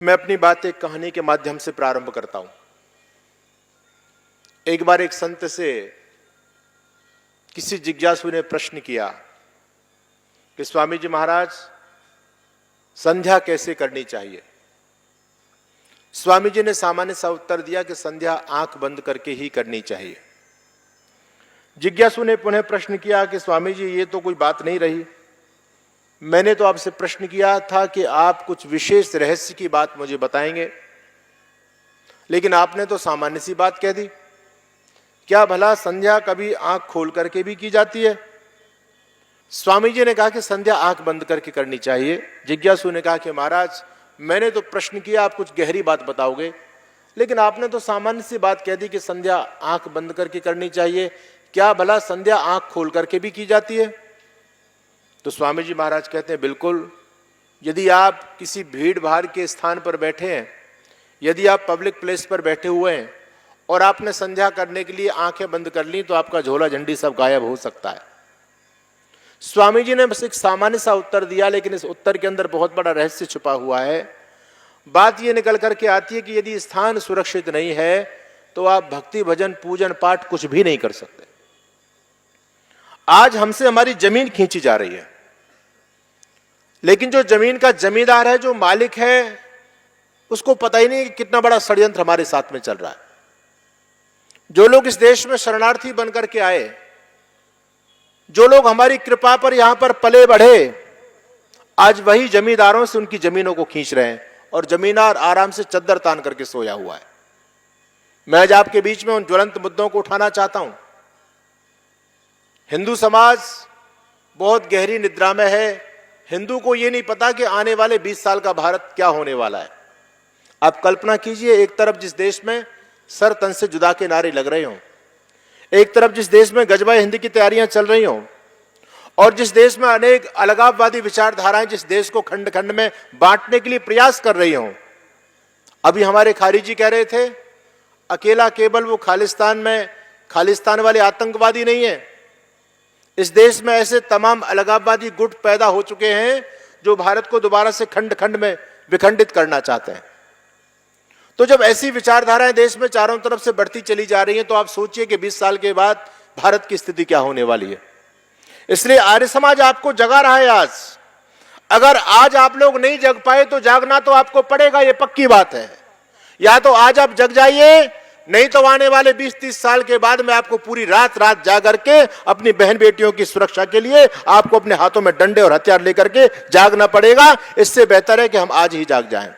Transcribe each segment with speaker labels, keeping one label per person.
Speaker 1: मैं अपनी बात एक कहानी के माध्यम से प्रारंभ करता हूं। एक बार एक संत से किसी जिज्ञासु ने प्रश्न किया कि स्वामी जी महाराज, संध्या कैसे करनी चाहिए। स्वामी जी ने सामान्य सा उत्तर दिया कि संध्या आंख बंद करके ही करनी चाहिए। जिज्ञासु ने पुनः प्रश्न किया कि स्वामी जी, ये तो कोई बात नहीं रही। मैंने तो आपसे प्रश्न किया था कि आप कुछ विशेष रहस्य की बात मुझे बताएंगे, लेकिन आपने तो सामान्य सी बात कह दी। क्या भला संध्या कभी आंख खोल करके भी की जाती है? स्वामी जी ने कहा कि संध्या आंख बंद करके करनी चाहिए। जिज्ञासु ने कहा कि महाराज, मैंने तो प्रश्न किया, आप कुछ गहरी बात बताओगे, लेकिन आपने तो सामान्य सी बात कह दी कि संध्या आंख बंद करके करनी चाहिए। क्या भला संध्या आंख खोल करके भी की जाती है? तो स्वामी जी महाराज कहते हैं, बिल्कुल। यदि आप किसी भीड़ भाड़ के स्थान पर बैठे हैं, यदि आप पब्लिक प्लेस पर बैठे हुए हैं और आपने संध्या करने के लिए आंखें बंद कर ली, तो आपका झोला झंडी सब गायब हो सकता है। स्वामी जी ने बस एक सामान्य सा उत्तर दिया, लेकिन इस उत्तर के अंदर बहुत बड़ा रहस्य छुपा हुआ है। बात यह निकल करके आती है कि यदि स्थान सुरक्षित नहीं है तो आप भक्ति भजन पूजन पाठ कुछ भी नहीं कर सकते। आज हमसे हमारी जमीन खींची जा रही है, लेकिन जो जमीन का जमींदार है, जो मालिक है, उसको पता ही नहीं कि कितना बड़ा षड्यंत्र हमारे साथ में चल रहा है। जो लोग इस देश में शरणार्थी बनकर के आए, जो लोग हमारी कृपा पर यहां पर पले बढ़े, आज वही जमींदारों से उनकी जमीनों को खींच रहे हैं और जमींदार आराम से चद्दर तान करके सोया हुआ है। मैं आज आपके बीच में उन ज्वलंत मुद्दों को उठाना चाहता हूं। हिंदू समाज बहुत गहरी निद्रा में है। हिंदू को यह नहीं पता कि आने वाले 20 साल का भारत क्या होने वाला है। आप कल्पना कीजिए, एक तरफ जिस देश में सर तन से जुदा के नारे लग रहे हों, एक तरफ जिस देश में गजबा हिंद की तैयारियां चल रही हों, और जिस देश में अनेक अलगाववादी विचारधाराएं जिस देश को खंड खंड में बांटने के लिए प्रयास कर रही हों। अभी हमारे खारिजी कह रहे थे, अकेला केवल वो खालिस्तान में खालिस्तान वाले आतंकवादी नहीं है, इस देश में ऐसे तमाम अलगाववादी गुट पैदा हो चुके हैं जो भारत को दोबारा से खंड खंड में विखंडित करना चाहते हैं। तो जब ऐसी विचारधाराएं देश में चारों तरफ से बढ़ती चली जा रही हैं, तो आप सोचिए कि 20 साल के बाद भारत की स्थिति क्या होने वाली है। इसलिए आर्य समाज आपको जगा रहा है आज। अगर आज आप लोग नहीं जग पाए तो जागना तो आपको पड़ेगा, ये पक्की बात है। या तो आज आप जग जाइए, नहीं तो आने वाले 20-30 साल के बाद में आपको पूरी रात जागर के अपनी बहन बेटियों की सुरक्षा के लिए आपको अपने हाथों में डंडे और हथियार लेकर के जागना पड़ेगा। इससे बेहतर है कि हम आज ही जाग जाएं।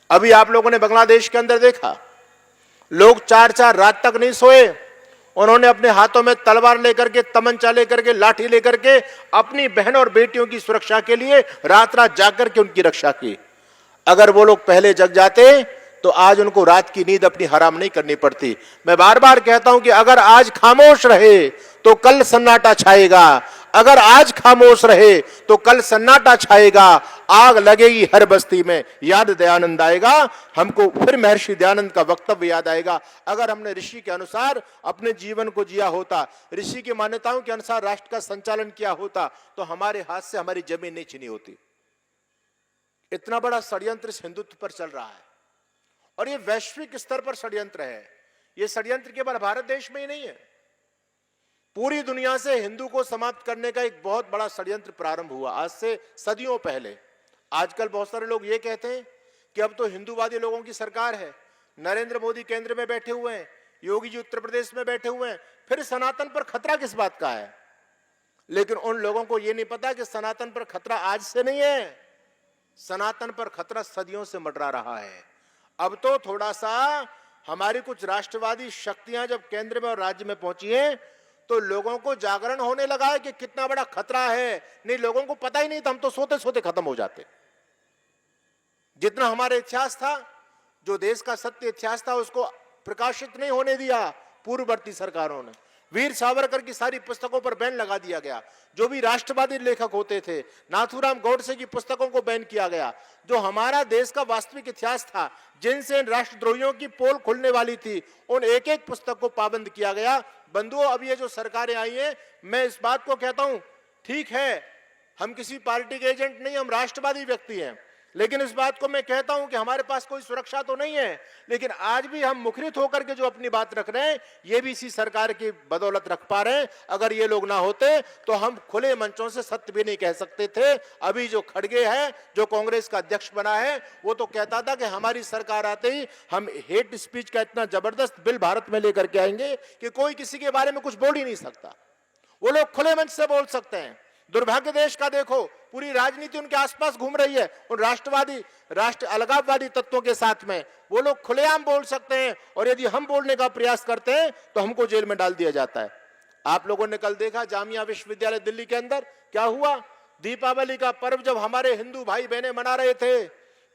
Speaker 1: अभी आप लोगों ने बांग्लादेश के अंदर देखा, लोग 4-4 रात तक नहीं सोए। उन्होंने अपने हाथों में तलवार लेकर के, तमंचा लेकर के, लाठी लेकर के अपनी बहन और बेटियों की सुरक्षा के लिए रात जाग करके उनकी रक्षा की। अगर वो लोग पहले जग जाते तो आज उनको रात की नींद अपनी हराम नहीं करनी पड़ती। मैं बार बार कहता हूं कि अगर आज खामोश रहे तो कल सन्नाटा छाएगा। अगर आज खामोश रहे तो कल सन्नाटा छाएगा। आग लगेगी हर बस्ती में, याद दयानंद आएगा। हमको फिर महर्षि दयानंद का वक्तव्य याद आएगा। अगर हमने ऋषि के अनुसार अपने जीवन को जिया होता, ऋषि की मान्यताओं के अनुसार राष्ट्र का संचालन किया होता, तो हमारे हाथ से हमारी जमीन नहीं छीनी होती। इतना बड़ा षड्यंत्र इस हिंदुत्व पर चल रहा है, और ये वैश्विक स्तर पर षड्यंत्र है। ये षड्यंत्र केवल भारत देश में ही नहीं है, पूरी दुनिया से हिंदू को समाप्त करने का एक बहुत बड़ा षड्यंत्र प्रारंभ हुआ आज से सदियों पहले। आजकल बहुत सारे लोग ये कहते हैं कि अब तो हिंदूवादी लोगों की सरकार है, नरेंद्र मोदी केंद्र में बैठे हुए हैं, योगी जी उत्तर प्रदेश में बैठे हुए हैं, फिर सनातन पर खतरा किस बात का है। लेकिन उन लोगों को यह नहीं पता कि सनातन पर खतरा आज से नहीं है, सनातन पर खतरा सदियों से मंडरा रहा है। अब तो थोड़ा सा हमारी कुछ राष्ट्रवादी शक्तियां जब केंद्र में और राज्य में पहुंची हैं, तो लोगों को जागरण होने लगा है कि कितना बड़ा खतरा है। नहीं, लोगों को पता ही नहीं था, हम तो सोते सोते खत्म हो जाते। जितना हमारा इतिहास था, जो देश का सत्य इतिहास था, उसको प्रकाशित नहीं होने दिया पूर्ववर्ती सरकारों ने। वीर सावरकर की सारी पुस्तकों पर बैन लगा दिया गया। जो भी राष्ट्रवादी लेखक होते थे, नाथूराम गौडसे की पुस्तकों को बैन किया गया। जो हमारा देश का वास्तविक इतिहास था, जिनसे इन राष्ट्रद्रोहियों की पोल खुलने वाली थी, उन एक एक पुस्तक को पाबंद किया गया। बंधुओं, अब ये जो सरकारें आई हैं, मैं इस बात को कहता हूं, ठीक है, हम किसी पार्टी के एजेंट नहीं, हम राष्ट्रवादी व्यक्ति हैं, लेकिन इस बात को मैं कहता हूं कि हमारे पास कोई सुरक्षा तो नहीं है, लेकिन आज भी हम मुखरित होकर के जो अपनी बात रख रहे हैं, ये भी इसी सरकार की बदौलत रख पा रहे हैं। अगर ये लोग ना होते तो हम खुले मंचों से सत्य भी नहीं कह सकते थे। अभी जो खड़गे है, जो कांग्रेस का अध्यक्ष बना है, वो तो कहता था कि हमारी सरकार आते ही हम हेट स्पीच का इतना जबरदस्त बिल भारत में लेकर के आएंगे कि कोई किसी के बारे में कुछ बोल ही नहीं सकता। वो लोग खुले मंच से बोल सकते हैं। दुर्भाग्य देश का देखो, पूरी राजनीति उनके आसपास घूम रही है, उन राष्ट्र अलगाववादी तत्वों के साथ में। वो लोग खुलेआम बोल सकते हैं, और यदि हम बोलने का प्रयास करते हैं तो हमको जेल में डाल दिया जाता है। आप लोगों ने कल देखा जामिया विश्वविद्यालय दिल्ली के अंदर क्या हुआ। दीपावली का पर्व जब हमारे हिंदू भाई बहनें मना रहे थे,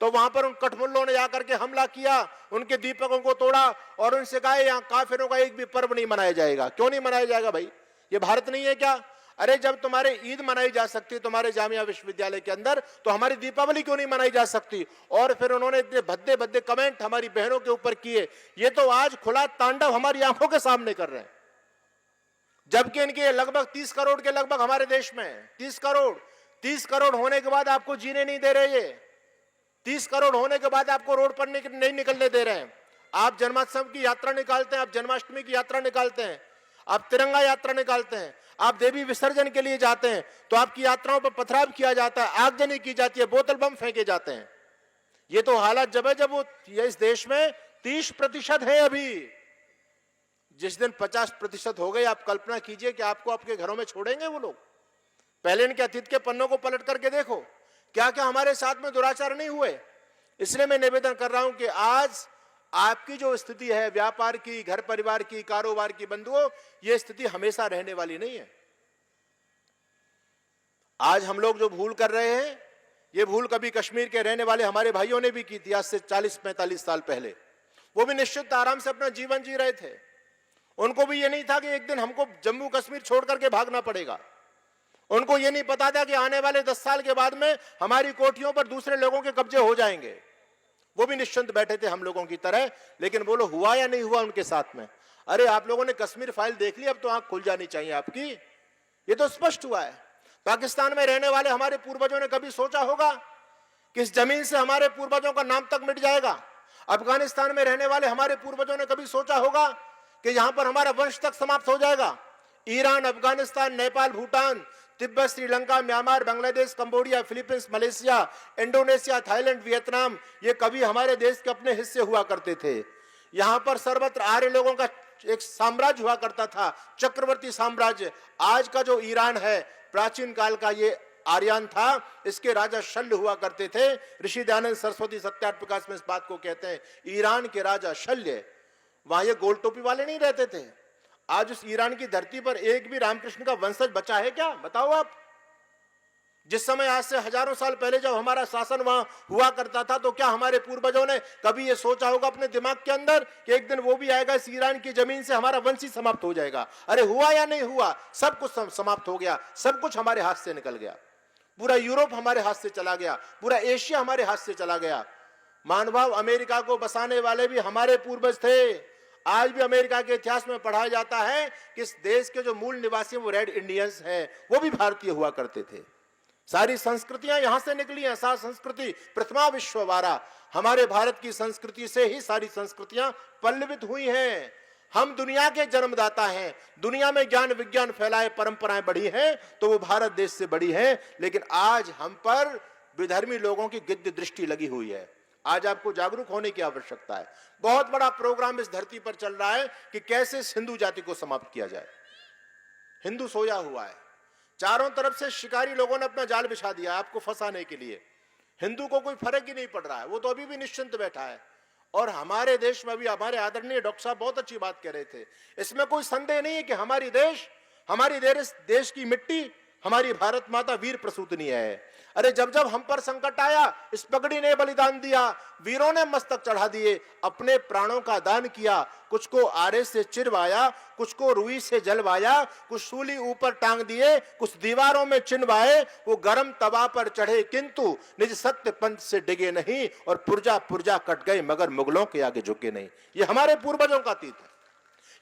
Speaker 1: तो वहां पर उन कठमुल्लों ने जाकर के हमला किया, उनके दीपकों को तोड़ा और उनसे कहा यहां काफिरों का एक भी पर्व नहीं मनाया जाएगा। क्यों नहीं मनाया जाएगा भाई? ये भारत नहीं है क्या? अरे जब तुम्हारे ईद मनाई जा सकती तुम्हारे जामिया विश्वविद्यालय के अंदर, तो हमारी दीपावली क्यों नहीं मनाई जा सकती? और फिर उन्होंने इतने भद्दे भद्दे कमेंट हमारी बहनों के ऊपर किए। ये तो आज खुला तांडव हमारी आंखों के सामने कर रहे हैं, जबकि इनके लगभग 30 करोड़ के लगभग हमारे देश में 30 करोड़ होने के बाद आपको जीने नहीं दे रहे। ये 30 करोड़ होने के बाद आपको रोड पर नहीं निकलने दे रहे हैं। आप जन्मोत्सव की यात्रा निकालते हैं, आप जन्माष्टमी की यात्रा निकालते हैं, आप तिरंगा यात्रा निकालते हैं, आप देवी विसर्जन के लिए जाते हैं, तो आपकी यात्राओं पर पथराव किया जाता है, आगजनी की जाती है, बोतल बम फेंके जाते हैं। ये तो हालात जब है जब वो इस देश में 30% है। अभी जिस दिन 50% हो गए, आप कल्पना कीजिए कि आपको आपके घरों में छोड़ेंगे वो लोग? पहले इनके अतीत के पन्नों को पलट करके देखो, क्या क्या हमारे साथ में दुराचार नहीं हुए। इसलिए मैं निवेदन कर रहा हूं कि आज आपकी जो स्थिति है व्यापार की, घर परिवार की, कारोबार की, बंधुओं, यह स्थिति हमेशा रहने वाली नहीं है। आज हम लोग जो भूल कर रहे हैं, यह भूल कभी कश्मीर के रहने वाले हमारे भाइयों ने भी की थी, आज से 40-45 साल पहले। वो भी निश्चित आराम से अपना जीवन जी रहे थे। उनको भी यह नहीं था कि एक दिन हमको जम्मू कश्मीर छोड़ करके भागना पड़ेगा। उनको यह नहीं पता था कि आने वाले 10 साल के बाद में हमारी कोठियों पर दूसरे लोगों के कब्जे हो जाएंगे। वो भी निश्चिंत बैठे थे हम लोगों की तरह, लेकिन बोलो हुआ या नहीं हुआ उनके साथ में? अरे आप लोगों ने कश्मीर फाइल देख ली, अब तो आंख खुल जानी चाहिए आपकी। ये तो स्पष्ट हुआ है। पाकिस्तान में रहने वाले हमारे पूर्वजों ने कभी सोचा होगा कि इस जमीन से हमारे पूर्वजों का नाम तक मिट जाएगा? अफगानिस्तान में रहने वाले हमारे पूर्वजों ने कभी सोचा होगा कि यहां पर हमारा वंश तक समाप्त हो जाएगा? Iran, Afghanistan, Nepal, Bhutan, Tibet, Sri Lanka, Myanmar, Bangladesh, Cambodia, Philippines, Malaysia, Indonesia, Thailand, Vietnam, ये कभी हमारे देश के अपने हिस्से हुआ करते थे। यहां पर सर्वत्र आर्य लोगों का एक साम्राज्य हुआ करता था, चक्रवर्ती साम्राज्य। आज का जो ईरान है, प्राचीन काल का ये आर्यन था, इसके राजा शल्य हुआ करते थे। ऋषि दयानंद सरस्वती सत्यार्थ प्रकाश में इस बात को कहते हैं, ईरान के राजा शल्य। वहां ये गोल टोपी वाले नहीं रहते थे। आज उस ईरान की धरती पर एक भी रामकृष्ण का वंशज बचा है क्या? बताओ आप। जिस समय आज से हजारों साल पहले जब हमारा शासन वहां हुआ करता था, तो क्या हमारे पूर्वजों ने कभी यह सोचा होगा अपने दिमाग के अंदर कि एक दिन वो भी आएगा, इस ईरान की जमीन से हमारा वंश ही समाप्त हो जाएगा? अरे हुआ या नहीं हुआ? सब कुछ समाप्त हो गया, सब कुछ हमारे हाथ से निकल गया। पूरा यूरोप हमारे हाथ से चला गया, पूरा एशिया हमारे हाथ से चला गया। मानभाव अमेरिका को बसाने वाले भी हमारे पूर्वज थे। आज भी अमेरिका के इतिहास में पढ़ाया जाता है कि इस देश के जो मूल निवासी वो रेड इंडियंस हैं, वो भी भारतीय हुआ करते थे। सारी संस्कृतियां यहां से निकली हैं। सारी संस्कृति प्रथमा विश्ववारा, हमारे भारत की संस्कृति से ही सारी संस्कृतियां पल्लवित हुई हैं। हम दुनिया के जन्मदाता हैं। दुनिया में ज्ञान विज्ञान फैलाए परंपराएं बढ़ी हैं, तो वो भारत देश से बढ़ी हैं। लेकिन आज हम पर विधर्मी लोगों की गिद्ध दृष्टि लगी हुई है। आज आपको जागरूक होने की आवश्यकता है। बहुत बड़ा प्रोग्राम इस धरती पर चल रहा है कि कैसे हिंदू जाति को समाप्त किया जाए। हिंदू सोया हुआ है, चारों तरफ से शिकारी लोगों ने अपना जाल बिछा दिया आपको फंसाने के लिए। हिंदू को कोई फर्क ही नहीं पड़ रहा है, वो तो अभी भी निश्चिंत बैठा है। और हमारे देश में भी हमारे आदरणीय डॉक्टर साहब बहुत अच्छी बात कह रहे थे। इसमें कोई संदेह नहीं है कि हमारी देश की मिट्टी, हमारी भारत माता वीर प्रसूतनी है। अरे जब जब हम पर संकट आया, इस पगड़ी ने बलिदान दिया, वीरों ने मस्तक चढ़ा दिए, अपने प्राणों का दान किया। कुछ को आरे से चिरवाया, कुछ को रुई से जलवाया, कुछ सूली ऊपर टांग दिए, कुछ दीवारों में चिनवाए। वो गर्म तवा पर चढ़े किंतु निज सत्य पंथ से डिगे नहीं, और पुर्जा पुर्जा कट गए मगर मुगलों के आगे झुके नहीं। ये हमारे पूर्वजों का अतीत है।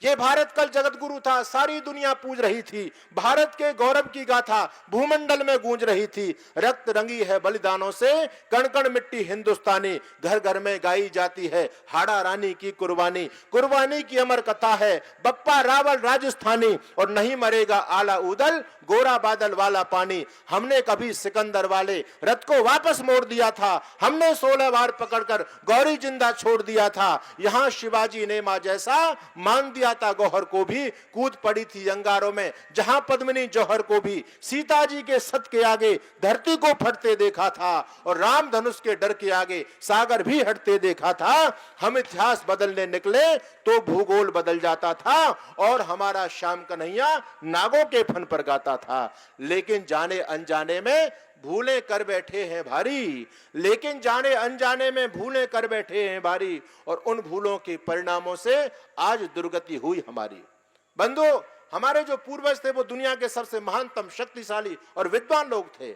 Speaker 1: ये भारत कल जगत गुरु था, सारी दुनिया पूज रही थी, भारत के गौरव की गाथा भूमंडल में गूंज रही थी। रक्त रंगी है बलिदानों से कण कण मिट्टी हिंदुस्तानी, घर घर में गाई जाती है हाड़ा रानी की कुर्बानी। कुर्बानी की अमर कथा है बप्पा रावल राजस्थानी, और नहीं मरेगा आला उदल गोरा बादल वाला पानी। हमने कभी सिकंदर वाले रथ को वापस मोड़ दिया था, हमने 16 बार पकड़कर गौरी जिंदा छोड़ दिया था। यहां शिवाजी ने मां जैसा मान दिया था गौहर को भी, कूद पड़ी थी अंगारों में जहां पद्मिनी जौहर को भी। सीता जी के सत के आगे धरती को फटते देखा था, और राम धनुष के डर के आगे सागर भी हटते देखा था। हम इतिहास बदलने निकले तो भूगोल बदल जाता था, और हमारा श्याम कन्हैया नागों के फन पर गाता था। लेकिन जाने अनजाने में भूलें कर बैठे हैं भारी, लेकिन जाने अनजाने में भूलें कर बैठे हैं भारी, और उन भूलों के परिणामों से आज दुर्गति हुई हमारी। बंधु, हमारे जो पूर्वज थे वो दुनिया के सबसे महानतम, शक्तिशाली और विद्वान लोग थे,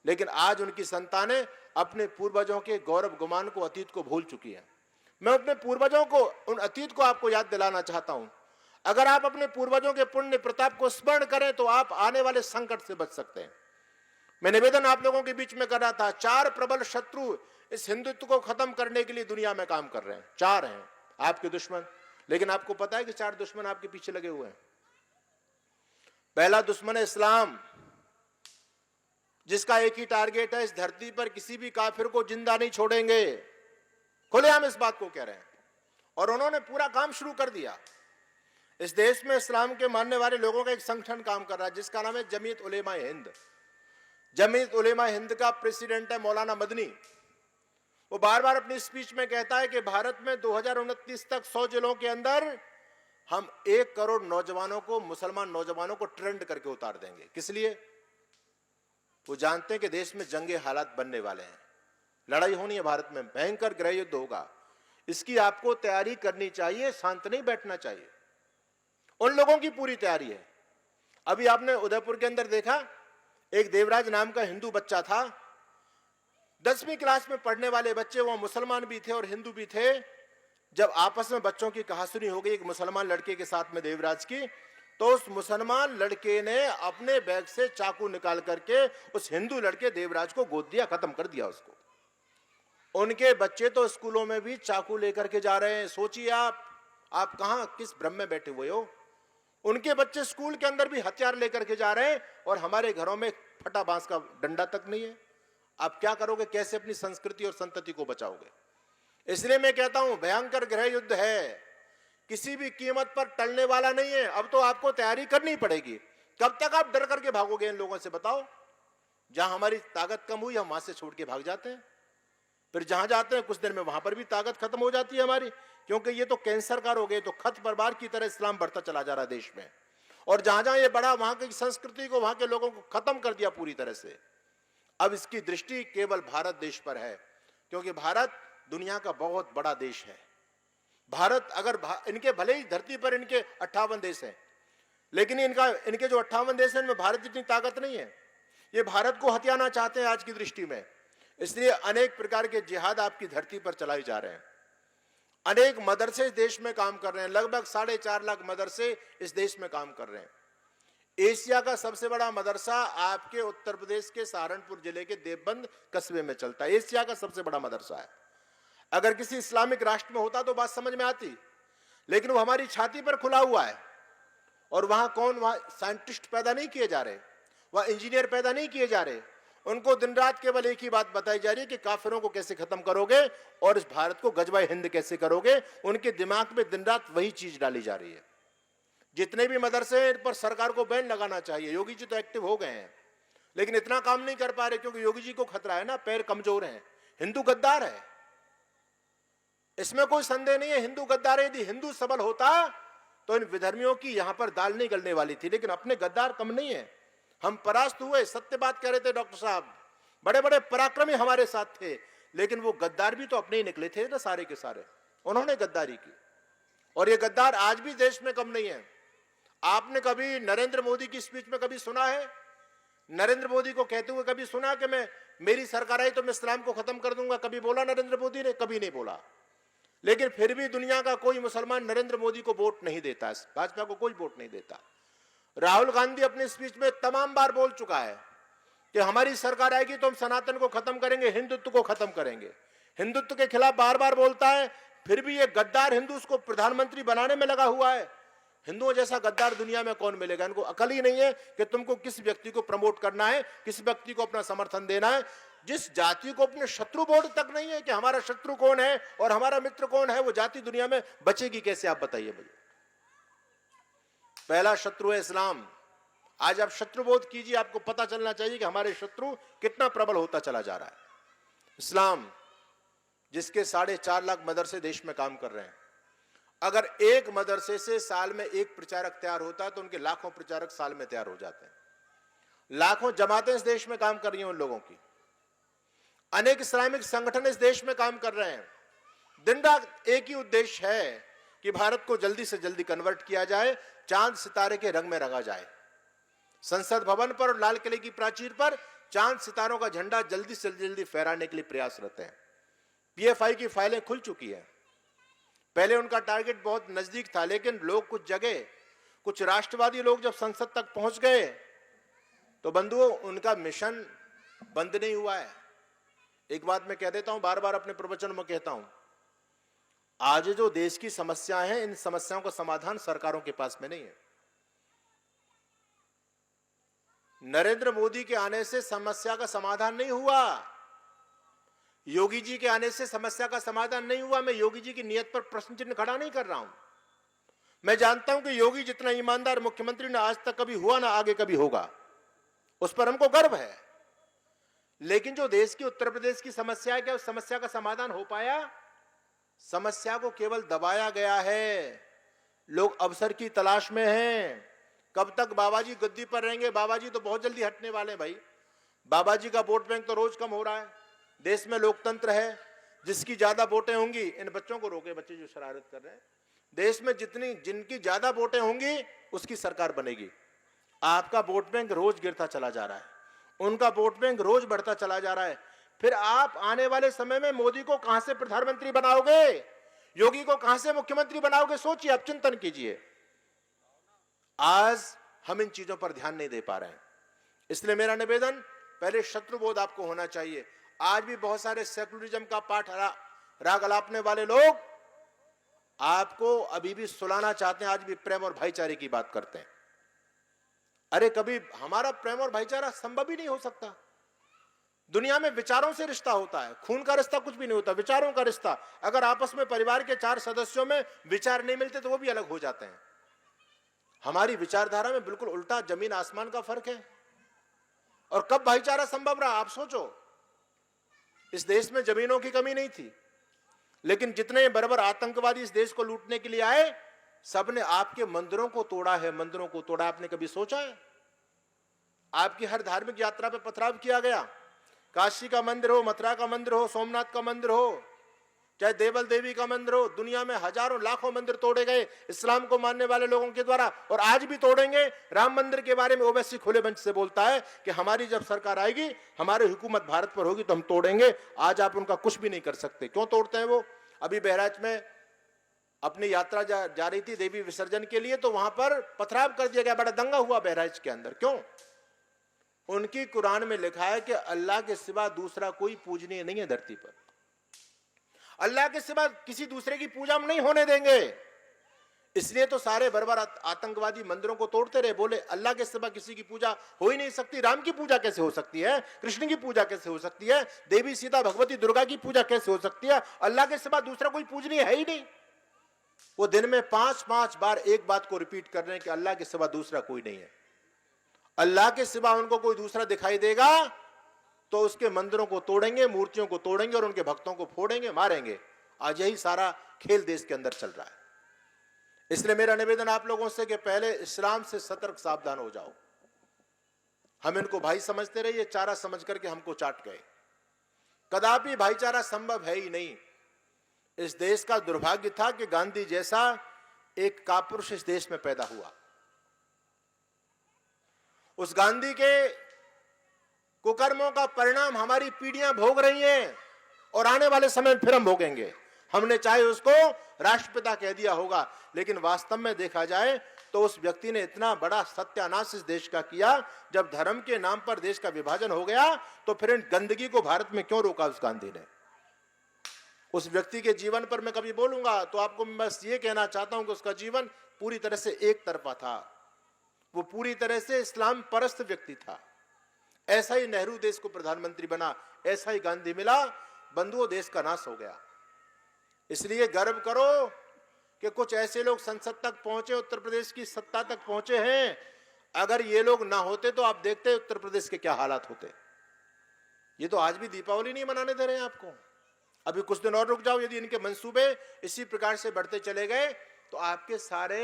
Speaker 1: लेकिन आज उनकी संतानें अपने पूर्वजों के गौरव गुमान को, अतीत को भूल चुकी है। मैं अपने पूर्वजों को, उन अतीत को आपको याद दिलाना चाहता हूं। अगर आप अपने पूर्वजों के पुण्य प्रताप को स्मरण करें तो आप आने वाले संकट से बच सकते हैं। मैं निवेदन आप लोगों के बीच में कर रहा था, 4 प्रबल शत्रु इस हिंदुत्व को खत्म करने के लिए दुनिया में काम कर रहे हैं। 4 हैं आपके दुश्मन, लेकिन आपको पता है कि 4 दुश्मन आपके पीछे लगे हुए हैं। पहला दुश्मन है इस्लाम, जिसका एक ही टारगेट है, इस धरती पर किसी भी काफिर को जिंदा नहीं छोड़ेंगे। खुलेआम इस बात को कह रहे हैं, और उन्होंने पूरा काम शुरू कर दिया। इस देश में इस्लाम के मानने वाले लोगों का एक संगठन काम कर रहा है जिसका नाम है जमीयत उलेमा हिंद। जमीयत उलेमा हिंद का प्रेसिडेंट है मौलाना मदनी। वो बार बार अपनी स्पीच में कहता है कि भारत में 2029 तक 100 जिलों के अंदर हम 1 करोड़ नौजवानों को, मुसलमान नौजवानों को ट्रेंड करके उतार देंगे। किस लिए? वो जानते हैं कि देश में जंगे हालात बनने वाले हैं, लड़ाई होनी है भारत में, भयंकर गृह युद्ध होगा। इसकी आपको तैयारी करनी चाहिए, शांत नहीं बैठना चाहिए। उन लोगों की पूरी तैयारी है। अभी आपने उदयपुर के अंदर देखा, एक देवराज नाम का हिंदू बच्चा था, 10वीं क्लास में पढ़ने वाले बच्चे, वो मुसलमान भी थे और हिंदू भी थे। जब आपस में बच्चों की कहासुनी हो गई एक मुसलमान लड़के के साथ में देवराज की, तो उस मुसलमान लड़के ने अपने बैग से चाकू निकाल करके उस हिंदू लड़के देवराज को गोद दिया, खत्म कर दिया उसको। उनके बच्चे तो स्कूलों में भी चाकू लेकर के जा रहे हैं। सोचिए आप कहां, किस भ्रम में बैठे हुए हो। उनके बच्चे स्कूल के अंदर भी हथियार लेकर के जा रहे हैं, और हमारे घरों में फटा बांस का डंडा तक नहीं है। आप क्या करोगे? कैसे अपनी संस्कृति और संतति को बचाओगे? इसलिए मैं कहता हूं, भयंकर गृह युद्ध है, किसी भी कीमत पर टलने वाला नहीं है। अब तो आपको तैयारी करनी पड़ेगी। कब तक आप डर करके भागोगे इन लोगों से? बताओ। जहां हमारी ताकत कम हुई हम वहां से छोड़ के भाग जाते हैं, फिर जहां जाते हैं कुछ देर में वहां पर भी ताकत खत्म हो जाती है हमारी, क्योंकि ये तो कैंसर का रोग है। तो खत बरबार की तरह इस्लाम बढ़ता चला जा रहा है देश में, और जहां जहां ये बढ़ा वहां की संस्कृति को, वहां के लोगों को खत्म कर दिया पूरी तरह से। अब इसकी दृष्टि केवल भारत देश पर है, क्योंकि भारत दुनिया का बहुत बड़ा देश है। भारत अगर इनके भले ही धरती पर इनके 58 देश हैं, लेकिन इनके जो 58 देश हैं इनमें भारत जितनी ताकत नहीं है। ये भारत को हथियाना चाहते हैं आज की दृष्टि में। इसलिए अनेक प्रकार के जिहाद आपकी धरती पर चलाए जा रहे हैं। अनेक मदरसे इस देश में काम कर रहे हैं, लगभग 4.5 लाख मदरसे इस देश में काम कर रहे हैं। एशिया का सबसे बड़ा मदरसा आपके उत्तर प्रदेश के सहारनपुर जिले के देवबंद कस्बे में चलता है। एशिया का सबसे बड़ा मदरसा है। अगर किसी इस्लामिक राष्ट्र में होता तो बात समझ में आती, लेकिन वो हमारी छाती पर खुला हुआ है। और वहां साइंटिस्ट पैदा नहीं किए जा रहे, वहां इंजीनियर पैदा नहीं किए जा रहे। उनको दिन रात केवल एक ही बात बताई जा रही है कि काफिरों को कैसे खत्म करोगे और इस भारत को गजवा हिंद कैसे करोगे। उनके दिमाग में दिन रात वही चीज डाली जा रही है। जितने भी मदरसे हैं इन पर सरकार को बैन लगाना चाहिए। योगी जी तो एक्टिव हो गए हैं, लेकिन इतना काम नहीं कर पा रहे, क्योंकि योगी जी को खतरा है ना, पैर कमजोर हैं। हिंदू गद्दार है, इसमें कोई संदेह नहीं है। हिंदू गद्दार है। यदि हिंदू सबल होता तो इन विधर्मियों की यहां पर दाल नहीं गलने वाली थी, लेकिन अपने गद्दार कम नहीं है। हम परास्त हुए, सत्य बात कह रहे थे डॉक्टर साहब, बड़े बड़े पराक्रमी हमारे साथ थे, लेकिन वो गद्दार भी तो अपने ही निकले थे ना सारे के सारे। उन्होंने गद्दारी की, और ये गद्दार आज भी देश में कम नहीं है। आपने कभी नरेंद्र मोदी की स्पीच में कभी सुना है नरेंद्र मोदी को कहते हुए कभी सुना कि मेरी सरकार आई तो मैं इस्लाम को खत्म कर दूंगा? कभी बोला नरेंद्र मोदी ने? कभी नहीं बोला। लेकिन फिर भी दुनिया का कोई मुसलमान नरेंद्र मोदी को वोट नहीं देता, भाजपा को कोई वोट नहीं देता। राहुल गांधी अपने स्पीच में तमाम बार बोल चुका है कि हमारी सरकार आएगी तो हम सनातन को खत्म करेंगे, हिंदुत्व को खत्म करेंगे। हिंदुत्व के खिलाफ बार बार बोलता है, फिर भी ये गद्दार हिंदू उसको प्रधानमंत्री बनाने में लगा हुआ है। हिंदुओं जैसा गद्दार दुनिया में कौन मिलेगा? इनको अकल ही नहीं है कि तुमको किस व्यक्ति को प्रमोट करना है, किस व्यक्ति को अपना समर्थन देना है। जिस जाति को अपने शत्रु बोध तक नहीं है कि हमारा शत्रु कौन है और हमारा मित्र कौन है, वो जाति दुनिया में बचेगी कैसे? आप बताइए मुझे। पहला शत्रु है इस्लाम। आज आप शत्रुबोध कीजिए, आपको पता चलना चाहिए कि हमारे शत्रु कितना प्रबल होता चला जा रहा है। इस्लाम, जिसके 4.5 लाख मदरसे देश में काम कर रहे हैं, अगर एक मदरसे से साल में एक प्रचारक तैयार होता है तो उनके लाखों प्रचारक साल में तैयार हो जाते हैं। लाखों जमातें इस देश में काम कर रही हैं उन लोगों की। अनेक इस्लामिक संगठन इस देश में काम कर रहे हैं। दिन रात एक ही उद्देश्य है कि भारत को जल्दी से जल्दी कन्वर्ट किया जाए, चांद सितारे के रंग में रंगा जाए। संसद भवन पर और लाल किले की प्राचीर पर चांद सितारों का झंडा जल्दी से जल्दी फहराने के लिए प्रयासरत हैं। पीएफआई की फाइलें खुल चुकी हैं। पहले उनका टारगेट बहुत नजदीक था, लेकिन लोग कुछ जगह, कुछ राष्ट्रवादी लोग जब संसद तक पहुंच गए तो बंधुओं, उनका मिशन बंद नहीं हुआ है। एक बात मैं कह देता हूं, बार बार अपने प्रवचन में कहता हूं, आज जो देश की समस्याएं हैं, इन समस्याओं का समाधान सरकारों के पास में नहीं है। नरेंद्र मोदी के आने से समस्या का समाधान नहीं हुआ, योगी जी के आने से समस्या का समाधान नहीं हुआ। मैं योगी जी की नीयत पर प्रश्न चिन्ह खड़ा नहीं कर रहा हूं। मैं जानता हूं कि योगी जितना ईमानदार मुख्यमंत्री ना आज तक कभी हुआ, ना आगे कभी होगा, उस पर हमको गर्व है। लेकिन जो देश की, उत्तर प्रदेश की समस्या है, क्या उस समस्या का समाधान हो पाया? समस्या को केवल दबाया गया है। लोग अवसर की तलाश में हैं। कब तक बाबा जी गद्दी पर रहेंगे? बाबा जी तो बहुत जल्दी हटने वाले हैं भाई। बाबा जी का वोट बैंक तो रोज कम हो रहा है। देश में लोकतंत्र है, जिसकी ज्यादा वोटें होंगी, इन बच्चों को रोके, बच्चे जो शरारत कर रहे हैं, देश में जिनकी ज्यादा वोटें होंगी उसकी सरकार बनेगी। आपका वोट बैंक रोज गिरता चला जा रहा है, उनका वोट बैंक रोज बढ़ता चला जा रहा है। फिर आप आने वाले समय में मोदी को कहां से प्रधानमंत्री बनाओगे, योगी को कहां से मुख्यमंत्री बनाओगे? सोचिए, आप चिंतन कीजिए। आज हम इन चीजों पर ध्यान नहीं दे पा रहे हैं। इसलिए मेरा निवेदन, पहले शत्रुबोध आपको होना चाहिए। आज भी बहुत सारे सेकुलरिज्म का पाठ राग अलापने वाले लोग आपको अभी भी सुलाना चाहते हैं, आज भी प्रेम और भाईचारे की बात करते हैं। अरे कभी हमारा प्रेम और भाईचारा संभव ही नहीं हो सकता। दुनिया में विचारों से रिश्ता होता है, खून का रिश्ता कुछ भी नहीं होता, विचारों का रिश्ता। अगर आपस में परिवार के 4 सदस्यों में विचार नहीं मिलते तो वो भी अलग हो जाते हैं। हमारी विचारधारा में बिल्कुल उल्टा, जमीन आसमान का फर्क है। और कब भाईचारा संभव रहा? आप सोचो, इस देश में जमीनों की कमी नहीं थी, लेकिन जितने बर्बर आतंकवादी इस देश को लूटने के लिए आए, सबने आपके मंदिरों को तोड़ा है, मंदिरों को तोड़ा। आपने कभी सोचा है? आपकी हर धार्मिक यात्रा पे पथराव किया गया। काशी का मंदिर हो, मथुरा का मंदिर हो, सोमनाथ का मंदिर हो, चाहे देवल देवी का मंदिर हो, दुनिया में हजारों लाखों मंदिर तोड़े गए इस्लाम को मानने वाले लोगों के द्वारा, और आज भी तोड़ेंगे। राम मंदिर के बारे में ओवैसी खुले मंच से बोलता है कि हमारी जब सरकार आएगी, हमारी हुकूमत भारत पर होगी तो हम तोड़ेंगे। आज आप उनका कुछ भी नहीं कर सकते। क्यों तोड़ते हैं वो? अभी बहराइच में अपनी यात्रा जा रही थी देवी विसर्जन के लिए, तो वहां पर पथराव कर दिया गया, बड़ा दंगा हुआ बहराइच के अंदर। क्यों? उनकी कुरान में लिखा है कि अल्लाह के सिवा दूसरा कोई पूजनीय नहीं है धरती पर। अल्लाह के सिवा किसी दूसरे की पूजा हम नहीं होने देंगे। इसलिए तो सारे बर्बर आतंकवादी मंदिरों को तोड़ते रहे, बोले अल्लाह के सिवा किसी की पूजा हो ही नहीं सकती। राम की पूजा कैसे हो सकती है? कृष्ण की पूजा कैसे हो सकती है? देवी सीता भगवती दुर्गा की पूजा कैसे हो सकती है? अल्लाह के सिवा दूसरा कोई पूजनीय है ही नहीं। वो दिन में 5-5 बार एक बात को रिपीट कर रहे हैं कि अल्लाह के सिवा दूसरा कोई नहीं है। अल्लाह के सिवा उनको कोई दूसरा दिखाई देगा तो उसके मंदिरों को तोड़ेंगे, मूर्तियों को तोड़ेंगे और उनके भक्तों को फोड़ेंगे, मारेंगे। आज यही सारा खेल देश के अंदर चल रहा है। इसलिए मेरा निवेदन आप लोगों से कि पहले इस्लाम से सतर्क सावधान हो जाओ। हम इनको भाई समझते रहे, ये चारा समझ करके हमको चाट गए। कदापि भाईचारा संभव है ही नहीं। इस देश का दुर्भाग्य था कि गांधी जैसा एक कापुरुष इस देश में पैदा हुआ। उस गांधी के कुकर्मों का परिणाम हमारी पीढ़ियां भोग रही हैं और आने वाले समय में फिर हम भोगेंगे। हमने चाहे उसको राष्ट्रपिता कह दिया होगा, लेकिन वास्तव में देखा जाए तो उस व्यक्ति ने इतना बड़ा सत्यानाश इस देश का किया। जब धर्म के नाम पर देश का विभाजन हो गया तो फिर इन गंदगी को भारत में क्यों रोका उस गांधी ने? उस व्यक्ति के जीवन पर मैं कभी बोलूंगा तो आपको मैं बस ये कहना चाहता हूं कि उसका जीवन पूरी तरह से एक तरफा था। वो पूरी तरह से इस्लाम परस्त व्यक्ति था। ऐसा ही नेहरू देश को प्रधानमंत्री बना, ऐसा ही गांधी मिला, बंधुओं देश का नाश हो गया। इसलिए गर्व करो कि कुछ ऐसे लोग संसद तक पहुंचे, उत्तर प्रदेश की सत्ता तक पहुंचे हैं। अगर ये लोग ना होते तो आप देखते उत्तर प्रदेश के क्या हालात होते। ये तो आज भी दीपावली नहीं मनाने दे रहे हैं आपको। अभी कुछ दिन और रुक जाओ, यदि इनके मंसूबे इसी प्रकार से बढ़ते चले गए तो आपके सारे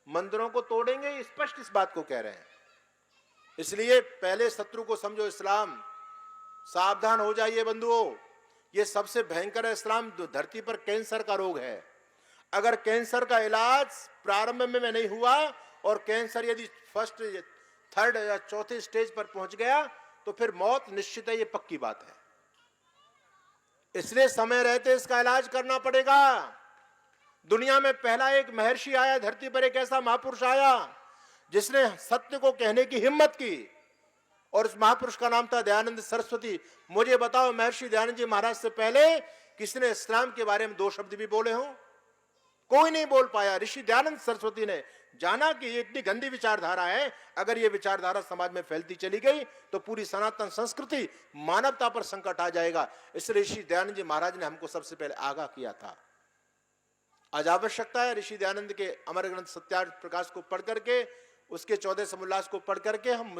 Speaker 1: मंदिरों को तोड़ेंगे, स्पष्ट इस बात को कह रहे हैं। इसलिए पहले शत्रु को समझो इस्लाम, सावधान हो जाइए बंधुओं। ये सबसे भयंकर है इस्लाम, जो धरती पर कैंसर का रोग है। अगर कैंसर का इलाज प्रारंभ में नहीं हुआ और कैंसर यदि फर्स्ट, थर्ड या चौथे स्टेज पर पहुंच गया तो फिर मौत निश्चित है, ये पक्की बात है। इसलिए समय रहते इसका इलाज करना पड़ेगा। दुनिया में पहला एक महर्षि आया, धरती पर एक ऐसा महापुरुष आया जिसने सत्य को कहने की हिम्मत की, और उस महापुरुष का नाम था दयानंद सरस्वती। मुझे बताओ, महर्षि दयानंद जी महाराज से पहले किसी ने इस्लाम के बारे में 2 शब्द भी बोले हों? कोई नहीं बोल पाया। ऋषि दयानंद सरस्वती ने जाना कि ये इतनी गंदी विचारधारा है, अगर ये विचारधारा समाज में फैलती चली गई तो पूरी सनातन संस्कृति, मानवता पर संकट आ जाएगा। इसलिए ऋषि दयानंद जी महाराज ने हमको सबसे पहले आगाह किया था। आज आवश्यकता है ऋषि दयानंद के अमर ग्रंथ सत्यार्थ प्रकाश को पढ़ करके, उसके 14 समुल्लास को पढ़ करके हम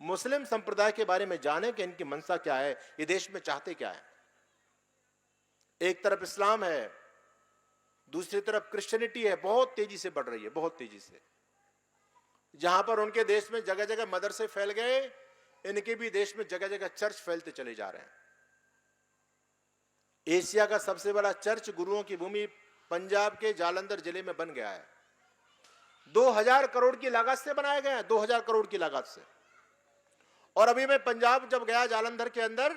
Speaker 1: मुस्लिम संप्रदाय के बारे में जाने कि इनकी मंशा क्या है, ये देश में चाहते क्या है। एक तरफ इस्लाम है, दूसरी तरफ क्रिश्चियनिटी है, बहुत तेजी से बढ़ रही है, बहुत तेजी से। जहां पर उनके देश में जगह जगह मदरसे फैल गए, इनके भी देश में जगह जगह चर्च फैलते चले जा रहे हैं। एशिया का सबसे बड़ा चर्च गुरुओं की भूमि पंजाब के जालंधर जिले में बन गया है। 2000 करोड़ की लागत से बनाया गया है, 2000 करोड़ की लागत से। और अभी मैं पंजाब जब गया जालंधर के अंदर,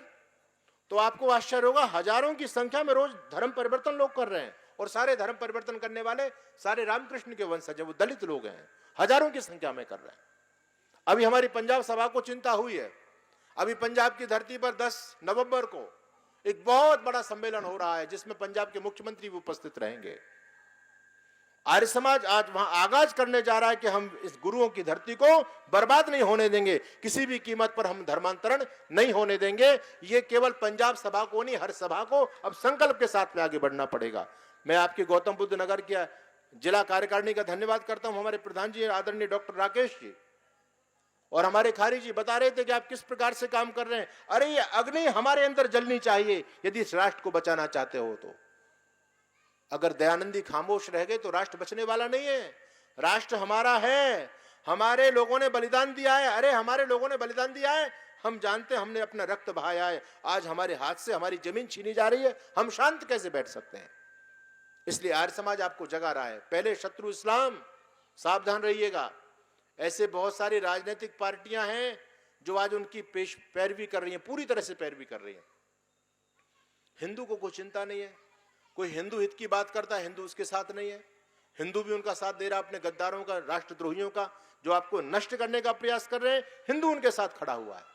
Speaker 1: तो आपको आश्चर्य होगा, हजारों की संख्या में रोज धर्म परिवर्तन लोग कर रहे हैं। और सारे धर्म परिवर्तन करने वाले सारे रामकृष्ण के वंशज है, वो दलित लोग हैं, हजारों की संख्या में कर रहे हैं। अभी हमारी पंजाब सभा को चिंता हुई है, अभी पंजाब की धरती पर 10 नवंबर को एक बहुत बड़ा सम्मेलन हो रहा है जिसमें पंजाब के मुख्यमंत्री भी उपस्थित रहेंगे। आर्य समाज आज वहां आगाज करने जा रहा है कि हम इस गुरुओं की धरती को बर्बाद नहीं होने देंगे, किसी भी कीमत पर हम धर्मांतरण नहीं होने देंगे। ये केवल पंजाब सभा को नहीं, हर सभा को अब संकल्प के साथ में आगे बढ़ना पड़ेगा। मैं आपके गौतम बुद्ध नगर के जिला कार्यकारिणी का धन्यवाद करता हूं। हमारे प्रधान जी आदरणीय डॉक्टर राकेश जी और हमारे खारी जी बता रहे थे कि आप किस प्रकार से काम कर रहे हैं। अरे ये अग्नि हमारे अंदर जलनी चाहिए यदि इस राष्ट्र को बचाना चाहते हो तो। अगर दयानंदी खामोश रह गए तो राष्ट्र बचने वाला नहीं है। राष्ट्र हमारा है, हमारे लोगों ने बलिदान दिया है। अरे हमारे लोगों ने बलिदान दिया है, हम जानते हैं, हमने अपना रक्त बहाया है। आज हमारे हाथ से हमारी जमीन छीनी जा रही है, हम शांत कैसे बैठ सकते हैं? इसलिए आर्य समाज आपको जगा रहा है। पहले शत्रु इस्लाम, सावधान रहिएगा। ऐसे बहुत सारी राजनीतिक पार्टियां हैं जो आज उनकी पैरवी कर रही हैं, पूरी तरह से पैरवी कर रही हैं। हिंदू को कोई चिंता नहीं है, कोई हिंदू हित की बात करता है, हिंदू उसके साथ नहीं है। हिंदू भी उनका साथ दे रहा है, अपने गद्दारों का, राष्ट्रद्रोहियों का, जो आपको नष्ट करने का प्रयास कर रहे हैं, हिंदू उनके साथ खड़ा हुआ है।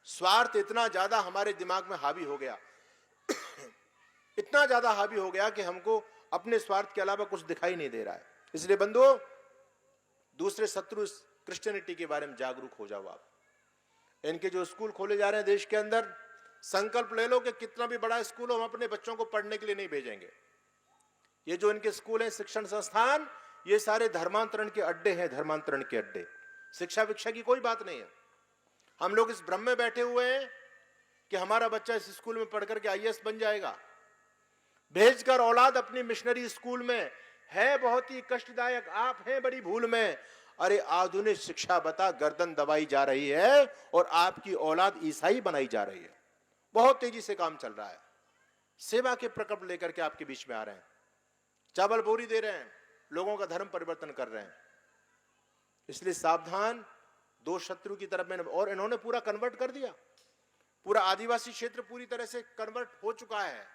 Speaker 1: स्वार्थ इतना ज्यादा हमारे दिमाग में हावी हो गया इतना ज्यादा हावी हो गया कि हमको अपने स्वार्थ के अलावा कुछ दिखाई नहीं दे रहा है। इसलिए बंधुओं, दूसरे शत्रु क्रिश्चियनिटी के बारे में जागरूक हो जाओ आप। इनके जो स्कूल खोले जा रहे हैं देश के अंदर, संकल्प ले लो कि कितना भी बड़ा स्कूल हो, हम अपने बच्चों को पढ़ने के लिए नहीं भेजेंगे। ये जो इनके स्कूल हैं, शिक्षण संस्थान, ये सारे धर्मांतरण के अड्डे हैं, धर्मांतरण के अड्डे। शिक्षा विक्षा की कोई बात नहीं है। हम लोग इस भ्रम में बैठे हुए हैं कि हमारा बच्चा इस स्कूल में पढ़ करके IAS बन जाएगा। भेजकर औलाद अपनी मिशनरी स्कूल में है बहुत ही कष्टदायक। आप हैं बड़ी भूल में। अरे आधुनिक शिक्षा बता गर्दन दबाई जा रही है और आपकी औलाद ईसाई बनाई जा रही है। बहुत तेजी से काम चल रहा है। सेवा के प्रकल्प लेकर के आपके बीच में आ रहे हैं, चावल बोरी दे रहे हैं, लोगों का धर्म परिवर्तन कर रहे हैं। इसलिए सावधान, 2 शत्रु की तरफ मैंने, और इन्होंने पूरा कन्वर्ट कर दिया। पूरा आदिवासी क्षेत्र पूरी तरह से कन्वर्ट हो चुका है।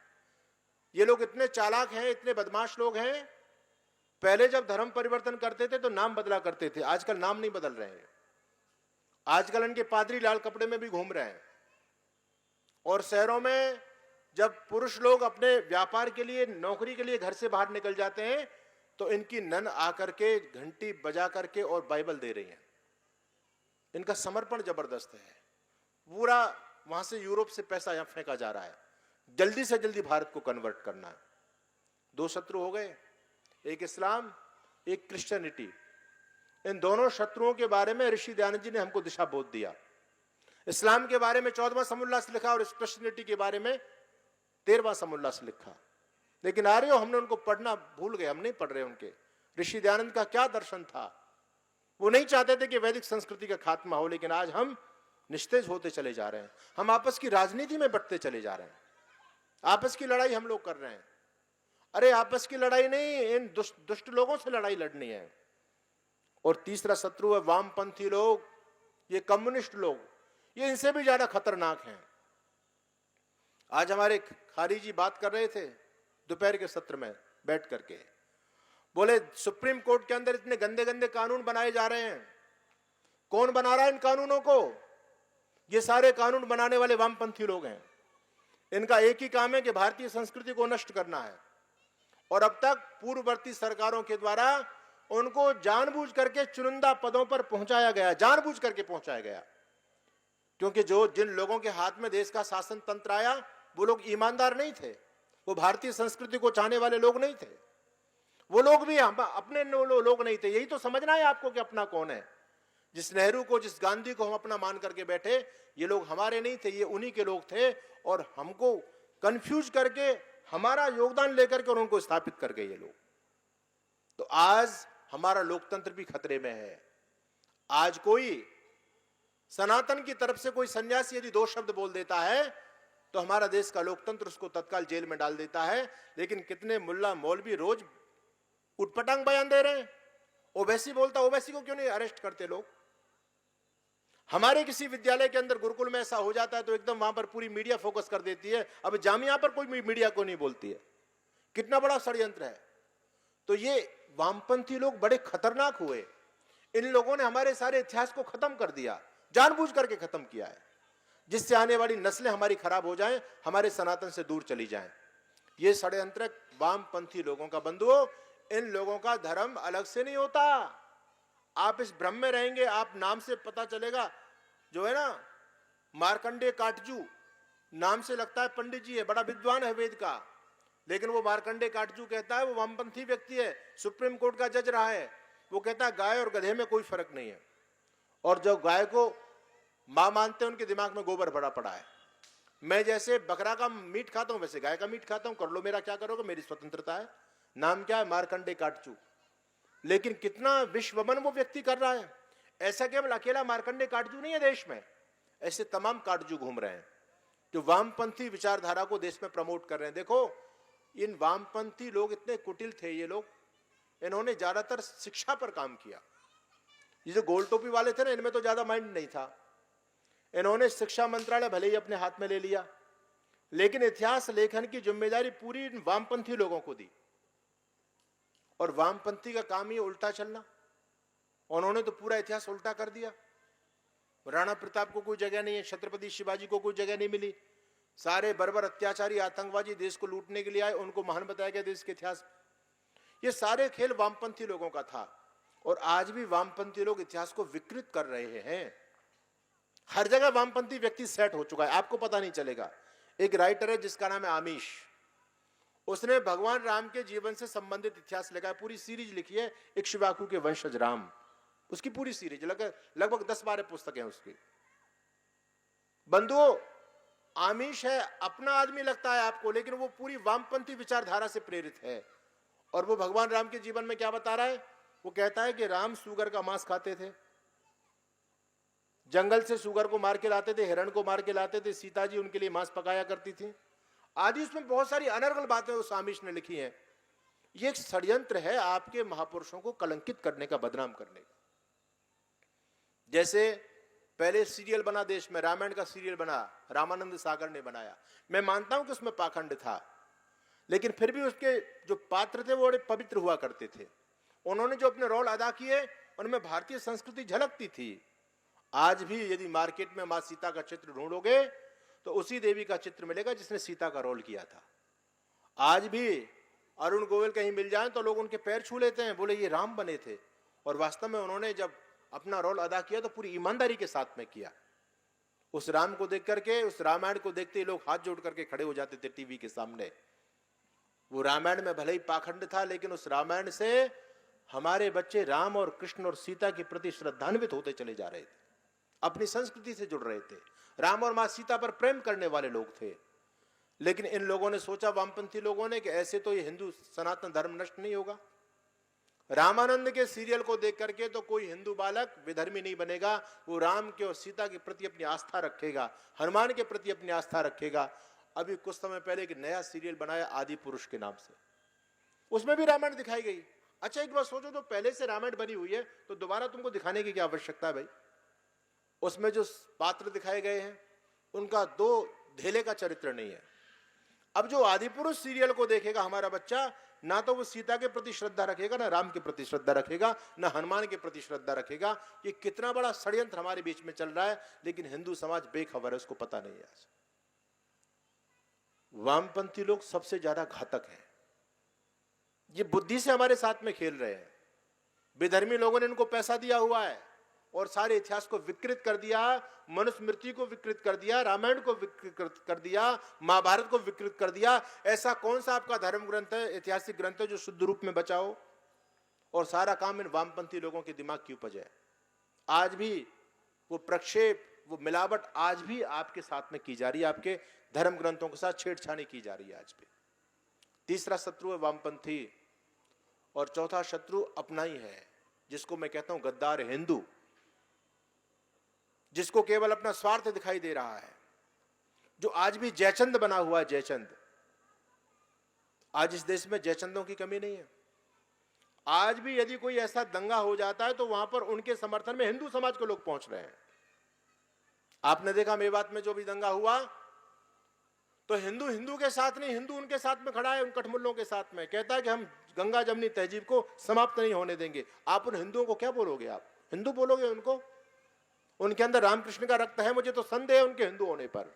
Speaker 1: ये लोग इतने चालाक हैं, इतने बदमाश लोग हैं। पहले जब धर्म परिवर्तन करते थे तो नाम बदला करते थे, आजकल नाम नहीं बदल रहे हैं। आजकल इनके पादरी लाल कपड़े में भी घूम रहे हैं। और शहरों में जब पुरुष लोग अपने व्यापार के लिए, नौकरी के लिए घर से बाहर निकल जाते हैं तो इनकी नन आकर के घंटी बजा करके और बाइबल दे रही हैं। इनका समर्पण जबरदस्त है। पूरा वहां से यूरोप से पैसा यहां फेंका जा रहा है, जल्दी से जल्दी भारत को कन्वर्ट करना है। दो शत्रु हो गए, एक इस्लाम, एक क्रिश्चियनिटी। इन दोनों शत्रुओं के बारे में ऋषि दयानंद जी ने हमको दिशा बोध दिया। इस्लाम के बारे में 14वां समुल्लास लिखा और क्रिश्चियनिटी के बारे में 13वां समुल्लास लिखा। लेकिन आर्यों, हमने उनको पढ़ना भूल गए, हम नहीं पढ़ रहे उनके। ऋषि दयानंद का क्या दर्शन था, वो नहीं चाहते थे कि वैदिक संस्कृति का खात्मा हो, लेकिन आज हम निस्तेज होते चले जा रहे हैं। हम आपस की राजनीति में बंटते चले जा रहे हैं, आपस की लड़ाई हम लोग कर रहे हैं। अरे आपस की लड़ाई नहीं, इन दुष्ट लोगों से लड़ाई लड़नी है। और तीसरा शत्रु है वामपंथी लोग, ये कम्युनिस्ट लोग, ये इनसे भी ज्यादा खतरनाक हैं। आज हमारे खारी जी बात कर रहे थे दोपहर के सत्र में बैठ करके, बोले सुप्रीम कोर्ट के अंदर इतने गंदे गंदे कानून बनाए जा रहे हैं, कौन बना रहा है इन कानूनों को? ये सारे कानून बनाने वाले वामपंथी लोग हैं। इनका एक ही काम है कि भारतीय संस्कृति को नष्ट करना है। और अब तक पूर्ववर्ती सरकारों के द्वारा उनको जानबूझ करके चुनिंदा पदों पर पहुंचाया गया, जानबूझ करके पहुंचाया गया। क्योंकि जिन लोगों के हाथ में देश का शासन तंत्र आया, वो लोग ईमानदार नहीं थे, वो भारतीय संस्कृति को चाहने वाले लोग नहीं थे, वो लोग भी अपने लोग नहीं थे। यही तो समझना है आपको कि अपना कौन है। जिस नेहरू को, जिस गांधी को हम अपना मान करके बैठे, ये लोग हमारे नहीं थे, ये उन्हीं के लोग थे। और हमको कंफ्यूज करके, हमारा योगदान लेकर के और उनको स्थापित कर गए ये लोग। तो आज हमारा लोकतंत्र भी खतरे में है। आज कोई सनातन की तरफ से कोई सन्यासी यदि दो शब्द बोल देता है तो हमारा देश का लोकतंत्र उसको तत्काल जेल में डाल देता है। लेकिन कितने मुल्ला मौलवी रोज उटपटांग बयान दे रहे हैं। ओवैसी बोलता, ओवैसी को क्यों नहीं अरेस्ट करते लोग? हमारे किसी विद्यालय के अंदर, गुरुकुल में ऐसा हो जाता है तो एकदम वहां पर पूरी मीडिया फोकस कर देती है। अब जामिया पर कोई मीडिया को नहीं बोलती है। कितना बड़ा षड्यंत्र है। तो ये वामपंथी लोग बड़े खतरनाक हुए। इन लोगों ने हमारे सारे इतिहास को खत्म कर दिया, जानबूझ करके खत्म किया है, जिससे आने वाली नस्लें हमारी खराब हो जाएं, हमारे सनातन से दूर चली जाएं। ये षड्यंत्र वामपंथी लोगों का। बंधुओं, इन लोगों का धर्म अलग से नहीं होता। आप इस भ्रम में रहेंगे, आप नाम से पता चलेगा, जो है ना मार्कंडेय काटजू, नाम से लगता है पंडित जी है, बड़ा विद्वान है वेद का, लेकिन वो मार्कंडेय काटजू कहता है वो वामपंथी व्यक्ति है, सुप्रीम कोर्ट का जज रहा है। वो कहता है गाय और गधे में कोई फर्क नहीं है। और जो गाय को मां मानते हैं उनके दिमाग में गोबर भरा पड़ा है। मैं जैसे बकरा का मीट खाता हूं वैसे गाय का मीट खाता हूं, कर लो मेरा क्या करोगे, मेरी स्वतंत्रता है। नाम क्या है? मार्कंडेय काटजू। लेकिन कितना विश्वमन वो व्यक्ति कर रहा है। ऐसा केवल अकेला मार्कंडेय काटजू नहीं है देश में, ऐसे तमाम काटजू घूम रहे हैं जो वामपंथी विचारधारा को देश में प्रमोट कर रहे हैं। देखो, इन वामपंथी लोग इतने कुटिल थे, ये लोग, इन्होंने ज्यादातर शिक्षा पर काम किया। ये जो गोल टोपी वाले थे ना, इनमें तो ज्यादा माइंड नहीं था। इन्होंने शिक्षा मंत्रालय भले ही अपने हाथ में ले लिया, लेकिन इतिहास लेखन की जिम्मेदारी पूरी इन वामपंथी लोगों को दी। और वामपंथी का काम ही उल्टा चलना। उन्होंने तो पूरा इतिहास उल्टा कर दिया। राणा प्रताप को कोई जगह नहीं है, छत्रपति शिवाजी को कोई जगह नहीं मिली। सारे बर्बर अत्याचारी आतंकवादी देश को लूटने के लिए आए, उनको महान बताया गया देश के इतिहास। ये सारे खेल वामपंथी लोगों का था। और आज भी वामपंथी लोग इतिहास को विकृत कर रहे हैं। हर जगह वामपंथी व्यक्ति सेट हो चुका है, आपको पता नहीं चलेगा। एक राइटर है जिसका नाम है आमिश, उसने भगवान राम के जीवन से संबंधित इतिहास लिखा है, पूरी सीरीज लिखी है, इक्ष्वाकु के वंशज राम, उसकी पूरी सीरीज, लगभग 10-12 पुस्तकें उसकी। बंधुओं, आमिश है, अपना आदमी लगता है आपको, लेकिन वो पूरी वामपंथी विचारधारा से प्रेरित है। और वो भगवान राम के जीवन में क्या बता रहा है? वो कहता है कि राम सूगर का मांस खाते थे, जंगल से सूगर को मार के लाते थे, हिरण को मार के लाते थे, सीता जी उनके लिए मांस पकाया करती थी आदि। उसमें बहुत सारी अनर्गल बातें उस आमिश ने लिखी हैं। ये एक षड्यंत्र है आपके महापुरुषों को कलंकित करने का, बदनाम करने का। जैसे पहले सीरियल बना देश में, रामायण का सीरियल बना, रामानंद सागर ने बनाया। मैं मानता हूं कि उसमें पाखंड था, लेकिन फिर भी उसके जो पात्र थे वो बड़े पवित्र हुआ करते थे। उन्होंने जो अपने रोल अदा किए उनमें भारतीय संस्कृति झलकती थी। आज भी यदि मार्केट में मां सीता का चित्र ढूंढोगे तो उसी देवी का चित्र मिलेगा जिसने सीता का रोल किया था। आज भी अरुण गोविल कहीं मिल जाए तो लोग उनके पैर छू लेते हैं, बोले ये राम बने थे, और वास्तव में उन्होंने जब अपना रोल अदा किया तो पूरी ईमानदारी के साथ में किया। उस राम को देख करके, उस रामायण को देखते ही लोग हाथ जोड़ करके खड़े हो जाते थे टीवी के सामने। वो रामायण में भले ही पाखंड था, लेकिन उस रामायण से हमारे बच्चे राम और कृष्ण और सीता के प्रति श्रद्धान्वित होते चले जा रहे थे, अपनी संस्कृति से जुड़ रहे थे, राम और मां सीता पर प्रेम करने वाले लोग थे। लेकिन इन लोगों ने सोचा, वामपंथी लोगों ने, कि ऐसे तो ये हिंदू सनातन धर्म नष्ट नहीं होगा। रामानंद के सीरियल को देख करके तो कोई हिंदू बालक विधर्मी नहीं बनेगा, वो राम के और सीता के प्रति अपनी आस्था रखेगा, हनुमान के प्रति अपनी आस्था रखेगा। अभी कुछ समय पहले एक नया सीरियल बनाया आदि पुरुष के नाम से, उसमें भी रामायण दिखाई गई। अच्छा एक बात सोचो, तो पहले से रामायण बनी हुई है तो दोबारा तुमको दिखाने की क्या आवश्यकता है भाई। उसमें जो पात्र दिखाए गए हैं उनका दो धेले का चरित्र नहीं है। अब जो आदि पुरुष सीरियल को देखेगा हमारा बच्चा, ना तो वो सीता के प्रति श्रद्धा रखेगा, ना राम के प्रति श्रद्धा रखेगा, ना हनुमान के प्रति श्रद्धा रखेगा। ये कितना बड़ा षड्यंत्र हमारे बीच में चल रहा है, लेकिन हिंदू समाज बेखबर है, उसको पता नहीं है। आज वामपंथी लोग सबसे ज्यादा घातक हैं, ये बुद्धि से हमारे साथ में खेल रहे हैं। विधर्मी लोगों ने इनको पैसा दिया हुआ है और सारे इतिहास को विकृत कर दिया, मनुस्मृति को विकृत कर दिया, रामायण को विकृत कर दिया, महाभारत को विकृत कर दिया। ऐसा कौन सा आपका धर्म ग्रंथ है, ऐतिहासिक ग्रंथ है जो शुद्ध रूप में बचा हो? और सारा काम इन वामपंथी लोगों के दिमाग की उपज है। आज भी वो प्रक्षेप, वो मिलावट आज भी आपके साथ में की जा रही है, आपके धर्म ग्रंथों के साथ छेड़छाड़ी की जा रही है आज भी। तीसरा शत्रु है वामपंथी, और चौथा शत्रु अपना ही है, जिसको मैं कहता हूं गद्दार हिंदू, जिसको केवल अपना स्वार्थ दिखाई दे रहा है, जो आज भी जयचंद बना हुआ है। जयचंद, आज इस देश में जयचंदों की कमी नहीं है। आज भी यदि कोई ऐसा दंगा हो जाता है तो वहां पर उनके समर्थन में हिंदू समाज के लोग पहुंच रहे हैं। आपने देखा मेवात में जो भी दंगा हुआ तो हिंदू हिंदू के साथ नहीं, हिंदू उनके साथ में खड़ा है, उन कठमुल्लों के साथ में, कहता है कि हम गंगा जमनी तहजीब को समाप्त नहीं होने देंगे। आप उन हिंदुओं को क्या बोलोगे? आप हिंदू बोलोगे उनको? उनके अंदर रामकृष्ण का रक्त है, मुझे तो संदेह है उनके हिंदू होने पर।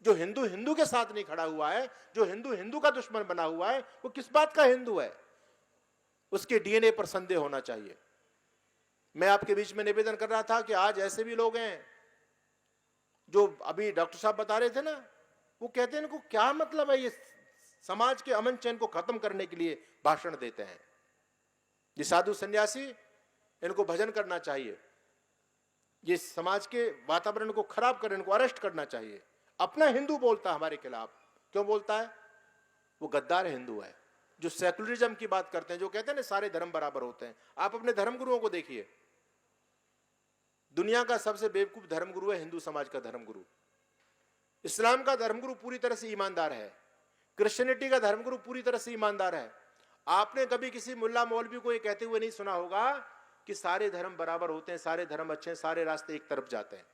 Speaker 1: जो हिंदू हिंदू के साथ नहीं खड़ा हुआ है, जो हिंदू हिंदू का दुश्मन बना हुआ है, वो किस बात का हिंदू है? उसके डीएनए पर संदेह होना चाहिए। मैं आपके बीच में निवेदन कर रहा था कि आज ऐसे भी लोग हैं जो अभी डॉक्टर साहब बता रहे थे ना, वो कहते हैं इनको क्या मतलब है, ये समाज के अमन चैन को खत्म करने के लिए भाषण देते हैं। ये साधु सन्यासी, इनको भजन करना चाहिए, ये समाज के वातावरण को खराब कर, इनको अरेस्ट करना चाहिए। अपना हिंदू बोलता है हमारे खिलाफ, क्यों बोलता है? वो गद्दार हिंदू है, जो सेकुलरिज्म की बात करते हैं, जो कहते हैं ना सारे धर्म बराबर होते हैं। आप अपने धर्मगुरुओं को देखिए, दुनिया का सबसे बेवकूफ धर्मगुरु है हिंदू समाज का धर्मगुरु। इस्लाम का धर्मगुरु पूरी तरह से ईमानदार है, क्रिश्चियनिटी का धर्मगुरु पूरी तरह से ईमानदार है। आपने कभी किसी मुल्ला मौलवी को ये कहते हुए नहीं सुना होगा कि सारे धर्म बराबर होते हैं, सारे धर्म अच्छे हैं, सारे रास्ते एक तरफ जाते हैं।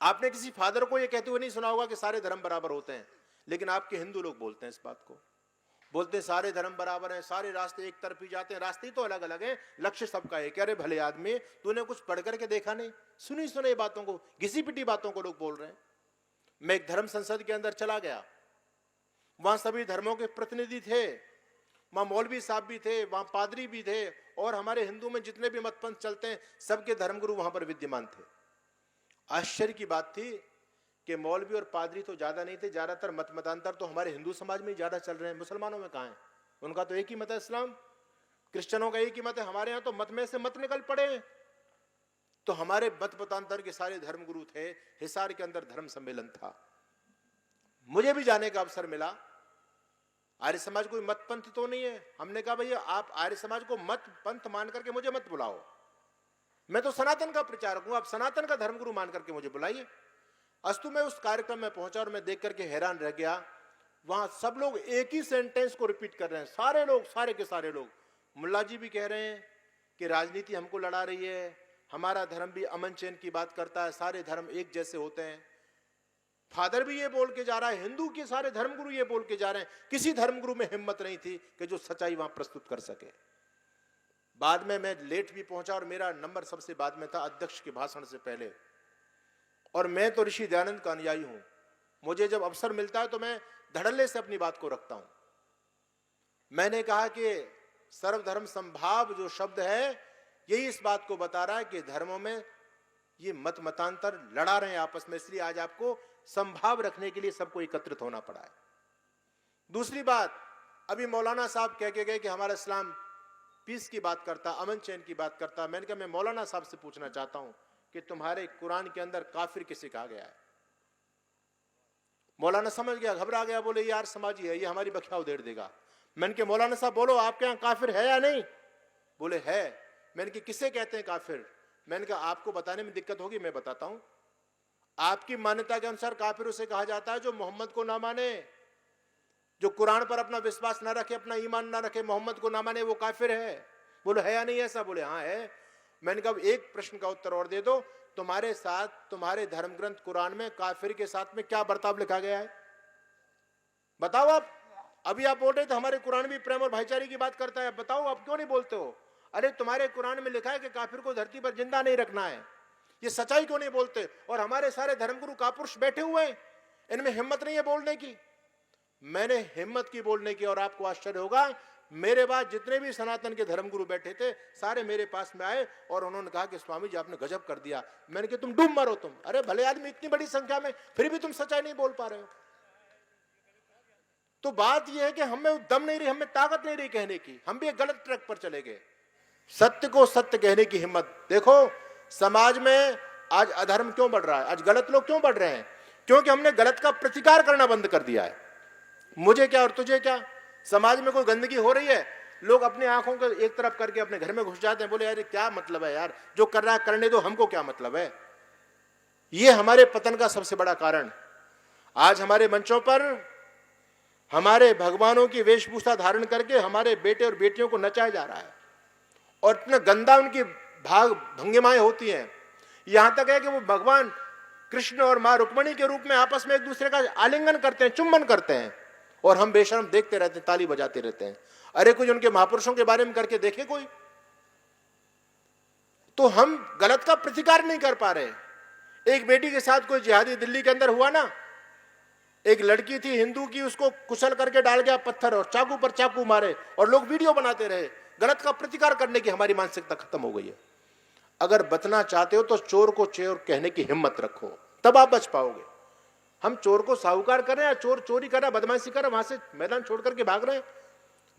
Speaker 1: आपने किसी फादर को ये कहते हुए नहीं सुना होगा कि सारे धर्म बराबर होते हैं। लेकिन आपके हिंदू लोग बोलते हैं इस बात को, बोलते हैं सारे धर्म बराबर हैं, सारे रास्ते एक तरफ ही जाते हैं। रास्ते तो अलग अलग हैं, लक्ष्य सबका एक। अरे भले आदमी, तूने कुछ पढ़ करके देखा नहीं? सुनी सुनी बातों को, घिसी पिटी बातों को लोग बोल रहे हैं। मैं एक धर्म संसद के अंदर चला गया, वहां सभी धर्मों के प्रतिनिधि थे, वहां मौलवी साहब भी थे, वहां पादरी भी थे, और हमारे हिंदू में जितने भी मतपंथ चलते हैं सबके धर्मगुरु वहां पर विद्यमान थे। आश्चर्य की बात थी कि मौलवी और पादरी तो ज्यादा नहीं थे, ज्यादातर मतांतर तो हमारे हिंदू समाज में ज्यादा चल रहे हैं। मुसलमानों में कहां है? उनका तो एक ही मत है इस्लाम, क्रिश्चियनों का एक ही मत है। हमारे यहां तो मत में से मत निकल पड़े हैं। तो हमारे मतांतर के सारे धर्मगुरु थे। हिसार के अंदर धर्म सम्मेलन था, मुझे भी जाने का अवसर मिला। आर्य समाज कोई मत पंथ तो नहीं है। हमने कहा भैया आप आर्य समाज को मत पंथ मान करके मुझे मत बुलाओ, मैं तो सनातन का प्रचारक हूं, आप सनातन का धर्मगुरु मान करके मुझे बुलाइए। अस्तु मैं उस कार्यक्रम में पहुंचा और मैं देख करके हैरान रह गया। वहां सब लोग एक ही सेंटेंस को रिपीट कर रहे हैं, सारे लोग, सारे के सारे लोग। मुल्ला जी भी कह रहे हैं कि राजनीति हमको लड़ा रही है, हमारा धर्म भी अमन चैन की बात करता है, सारे धर्म एक जैसे होते हैं। फादर भी ये बोल के जा रहा है, हिंदू के सारे धर्मगुरु ये बोल के जा रहे हैं। किसी धर्मगुरु में हिम्मत नहीं थी कि जो सच्चाई वहां प्रस्तुत कर सके। बाद में मैं लेट भी पहुंचा और मेरा नंबर सबसे बाद में था, अध्यक्ष के भाषण से पहले। और मैं तो ऋषि दयानंद का अनुयायी हूं। मुझे जब अवसर मिलता है तो मैं धड़ल्ले से अपनी बात को रखता हूं। मैंने कहा कि सर्वधर्म संभाव जो शब्द है, यही इस बात को बता रहा है कि धर्मों में ये मत मतांतर लड़ा रहे हैं आपस में, इसलिए आज आपको संभाव रखने के लिए सबको एकत्रित होना पड़ा है। दूसरी बात, अभी मौलाना साहब कह के गए कि हमारा इस्लाम पीस की बात करता, अमन चैन की बात करता। मैंने कहा मैं मौलाना साहब से पूछना चाहता हूं कि तुम्हारे कुरान के अंदर काफिर किसे कहा गया है? मौलाना समझ गया, घबरा गया, बोले यार समाजी है, ये हमारी बख्या उधेड़ देगा। मैंने कहा मौलाना साहब बोलो, आपके यहाँ काफिर है या नहीं? बोले है। मैंने कहा किसे कहते हैं काफिर? मैंने कहा आपको बताने में दिक्कत होगी, मैं बताता हूं। आपकी मान्यता के अनुसार काफिर उसे कहा जाता है जो मोहम्मद को ना माने, जो कुरान पर अपना विश्वास ना रखे, अपना ईमान ना रखे, मोहम्मद को ना माने, वो काफिर है। बोले है या नहीं ऐसा? बोले हाँ है। मैंने कहा एक प्रश्न का उत्तर और दे दो, तुम्हारे साथ तुम्हारे धर्म ग्रंथ कुरान में काफिर के साथ में क्या बर्ताव लिखा गया है? बताओ आप। अभी आप बोल रहे थे हमारे कुरान भी प्रेम और भाईचारे की बात करता है, बताओ आप क्यों नहीं बोलते हो? अरे तुम्हारे कुरान में लिखा है कि काफिर को धरती पर जिंदा नहीं रखना है, ये सच्चाई क्यों नहीं बोलते? और हमारे सारे धर्मगुरु कापुरुष बैठे हुए हैं, इनमें हिम्मत नहीं है बोलने की। मैंने हिम्मत की बोलने की, और आपको आश्चर्य होगा, मेरे बाद जितने भी सनातन के धर्मगुरु बैठे थे सारे मेरे पास में आए और उन्होंने कहा कि स्वामी जी आपने गजब कर दिया। मैंने कहा तुम डूब मरो तुम। अरे भले आदमी इतनी बड़ी संख्या में, फिर भी तुम सच्चाई नहीं बोल पा रहे हो। तो बात यह है कि हमें दम नहीं रही, हमें ताकत नहीं रही कहने की, हम भी एक गलत ट्रैक पर चले गए। सत्य को सत्य कहने की हिम्मत। देखो समाज में आज अधर्म क्यों बढ़ रहा है, आज गलत लोग क्यों बढ़ रहे हैं? क्योंकि हमने गलत का प्रतिकार करना बंद कर दिया है। मुझे क्या और तुझे क्या। समाज में कोई गंदगी हो रही है, लोग अपनी आंखों को एक तरफ करके अपने घर में घुस जाते हैं। बोले यार क्या मतलब है यार, जो कर रहा है करने दो, हमको क्या मतलब है। ये हमारे पतन का सबसे बड़ा कारण। आज हमारे मंचों पर हमारे भगवानों की वेशभूषा धारण करके हमारे बेटे और बेटियों को नचाया जा रहा है, और इतना गंदा उनकी भाग भंगिमाएं होती हैं। यहां तक है कि वो भगवान कृष्ण और मां रुक्मणी के रूप में आपस में एक दूसरे का आलिंगन करते हैं, चुंबन करते हैं, और हम बेशर्म देखते रहते हैं, ताली बजाते रहते हैं। अरे कुछ उनके महापुरुषों के बारे में करके देखे कोई? तो हम गलत का प्रतिकार नहीं कर पा रहे। एक बेटी के साथ कोई जिहादी दिल्ली के अंदर हुआ ना, एक लड़की थी हिंदू की, उसको कुचल करके डाल गया पत्थर और चाकू पर चाकू मारे, और लोग वीडियो बनाते रहे। गलत का प्रतिकार करने की हमारी मानसिकता खत्म हो गई है। अगर बचना चाहते हो तो चोर को चोर कहने की हिम्मत रखो, तब आप बच पाओगे। हम चोर को साहूकार कर रहे हैं, चोर चोरी कर रहा है, बदमाशी कर रहा है, वहां से मैदान छोड़ करके भाग रहे हैं।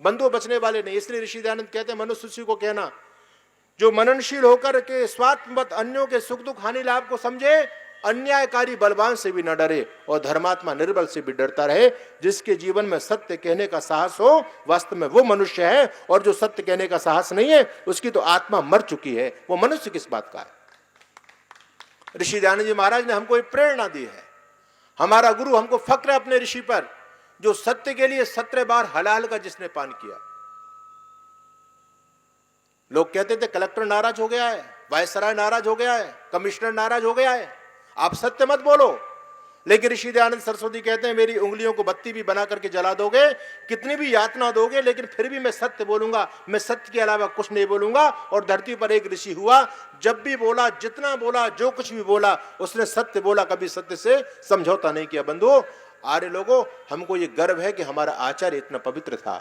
Speaker 1: बंधुओं बचने वाले नहीं। इसलिए ऋषि दयानंद कहते हैं मनुष्य को कहना, जो मननशील होकर के स्वात्मवत अन्यों के सुख दुख हानि लाभ को समझे, अन्यायकारी बलवान से भी न डरे और धर्मात्मा निर्बल से भी डरता रहे। जिसके जीवन में सत्य कहने का साहस हो, वास्तव में वो मनुष्य है। और जो सत्य कहने का साहस नहीं है, उसकी तो आत्मा मर चुकी है, वो मनुष्य किस बात का है। ऋषि दयानंद जी महाराज ने हमको एक प्रेरणा दी है। हमारा गुरु हमको फक्र है अपने ऋषि पर, जो सत्य के लिए 17 बार हलाल का जिसने पान किया। लोग कहते थे कलेक्टर नाराज हो गया है, वायसराय नाराज हो गया है, कमिश्नर नाराज हो गया है, आप सत्य मत बोलो। लेकिन ऋषि दयानंद सरस्वती कहते हैं मेरी उंगलियों को बत्ती भी बना करके जला दोगे, कितनी भी यातना दोगे, लेकिन फिर भी मैं सत्य बोलूंगा, मैं सत्य के अलावा कुछ नहीं बोलूंगा। और धरती पर एक ऋषि हुआ, जब भी बोला, जितना बोला, जो कुछ भी बोला, उसने सत्य बोला, कभी सत्य से समझौता नहीं किया। बंधुओं, आर्य लोगों, हमको ये गर्व है कि हमारा आचार्य इतना पवित्र था।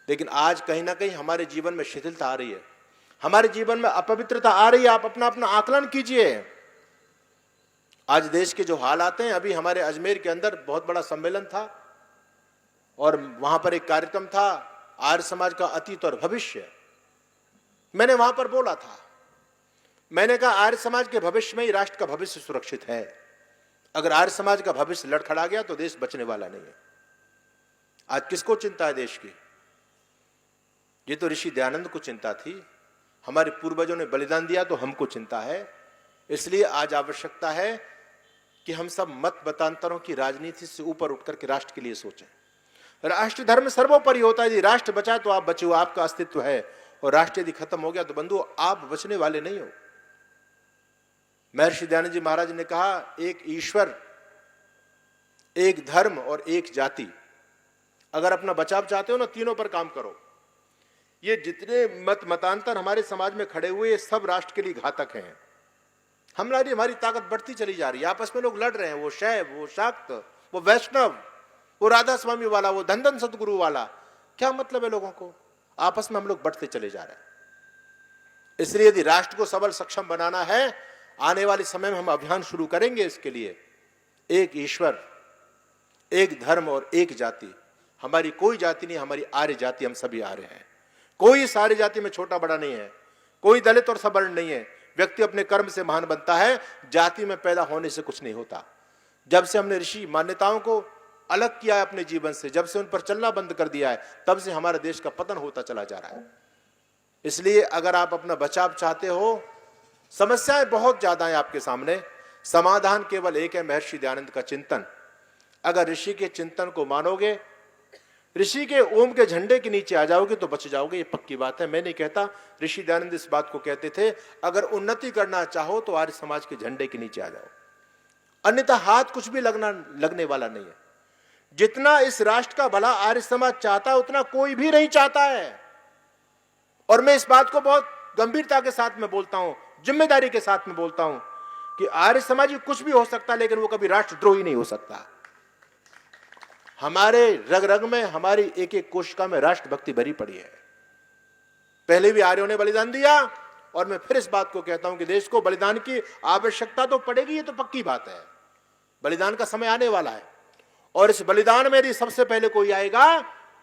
Speaker 1: लेकिन आज कहीं ना कहीं हमारे जीवन में शिथिलता आ रही है, हमारे जीवन में अपवित्रता आ रही है। आप अपना अपना आकलन कीजिए। आज देश के जो हालात हैं, अभी हमारे अजमेर के अंदर बहुत बड़ा सम्मेलन था और वहां पर एक कार्यक्रम था आर्य समाज का अतीत और भविष्य। मैंने वहां पर बोला था, मैंने कहा आर्य समाज के भविष्य में ही राष्ट्र का भविष्य सुरक्षित है। अगर आर्य समाज का भविष्य लड़खड़ा गया तो देश बचने वाला नहीं है। आज किसको चिंता है देश की? ये तो ऋषि दयानंद को चिंता थी, हमारे पूर्वजों ने बलिदान दिया तो हमको चिंता है। इसलिए आज आवश्यकता है कि हम सब मत मतांतरों की राजनीति से ऊपर उठकर के राष्ट्र के लिए सोचें। राष्ट्र धर्म सर्वोपरि होता है। यदि राष्ट्र बचा तो आप बचे हो, आपका अस्तित्व है, और राष्ट्र यदि खत्म हो गया तो बंधु आप बचने वाले नहीं हो। महर्षि दयानंद जी महाराज ने कहा, एक ईश्वर एक धर्म और एक जाति। अगर अपना बचाव चाहते हो ना, तीनों पर काम करो। ये जितने मतांतर हमारे समाज में खड़े हुए, ये सब राष्ट्र के लिए घातक हैं। हमारी ताकत बढ़ती चली जा रही है। आपस में लोग लड़ रहे हैं, वो शैव, वो शाक्त, वो वैष्णव, वो राधा स्वामी वाला, वो धन सतगुरु वाला। क्या मतलब है लोगों को? आपस में हम लोग बढ़ते चले जा रहे हैं। इसलिए यदि राष्ट्र को सबल सक्षम बनाना है, आने वाले समय में हम अभियान शुरू करेंगे इसके लिए। एक ईश्वर, एक धर्म और एक जाति। हमारी कोई जाति नहीं, हमारी आर्य जाति, हम सभी आर्य हैं। कोई इस आर्य जाति में छोटा बड़ा नहीं है, कोई दलित और सवर्ण नहीं है। व्यक्ति अपने कर्म से महान बनता है, जाति में पैदा होने से कुछ नहीं होता। जब से हमने ऋषि मान्यताओं को अलग किया है अपने जीवन से, जब से उन पर चलना बंद कर दिया है, तब से हमारे देश का पतन होता चला जा रहा है। इसलिए अगर आप अपना बचाव चाहते हो, समस्याएं बहुत ज्यादा हैं आपके सामने, समाधान केवल एक है, महर्षि दयानंद का चिंतन। अगर ऋषि के चिंतन को मानोगे, ऋषि के ओम के झंडे के नीचे आ जाओगे तो बच जाओगे। ये पक्की बात है, मैं नहीं कहता। ऋषि दयानंद इस बात को कहते थे, अगर उन्नति करना चाहो तो आर्य समाज के झंडे के नीचे आ जाओ, अन्यथा हाथ कुछ भी लगने वाला नहीं है। जितना इस राष्ट्र का भला आर्य समाज चाहता है, उतना कोई भी नहीं चाहता है। और मैं इस बात को बहुत गंभीरता के साथ में बोलता हूं, जिम्मेदारी के साथ में बोलता हूं कि आर्य समाज कुछ भी हो सकता है, लेकिन वो कभी राष्ट्रद्रोही नहीं हो सकता। हमारे रग रग में, हमारी एक एक कोशिका में राष्ट्रभक्ति भरी पड़ी है। पहले भी आर्यों ने बलिदान दिया, और मैं फिर इस बात को कहता हूं कि देश को बलिदान की आवश्यकता तो पड़ेगी, ये तो पक्की बात है। बलिदान का समय आने वाला है, और इस बलिदान में यदि सबसे पहले कोई आएगा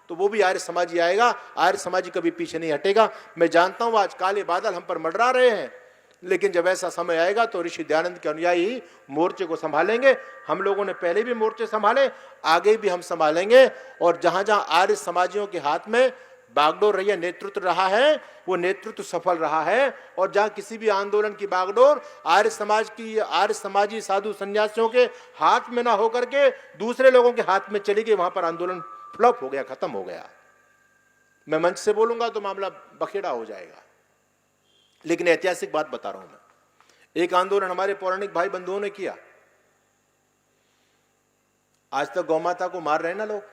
Speaker 1: तो वो भी आर्य समाजी आएगा। आर्य समाजी कभी पीछे नहीं हटेगा। मैं जानता हूं आज काले बादल हम पर मंडरा रहे हैं, लेकिन जब ऐसा समय आएगा तो ऋषि दयानंद के अनुयायी मोर्चे को संभालेंगे। हम लोगों ने पहले भी मोर्चे संभाले, आगे भी हम संभालेंगे। और जहां जहां आर्य समाजियों के हाथ में बागडोर रही है, नेतृत्व रहा है, वो नेतृत्व सफल रहा है। और जहां किसी भी आंदोलन की बागडोर आर्य समाज की, आर्य समाजी साधु संन्यासियों के हाथ में ना होकर के दूसरे लोगों के हाथ में चली गई, वहां पर आंदोलन फ्लॉप हो गया, खत्म हो गया। मैं मंच से बोलूंगा तो मामला बखेड़ा हो जाएगा, लेकिन ऐतिहासिक बात बता रहा हूं मैं। एक आंदोलन हमारे पौराणिक भाई बंधुओं ने किया। आज तक गौ माता को मार रहे हैं ना लोग,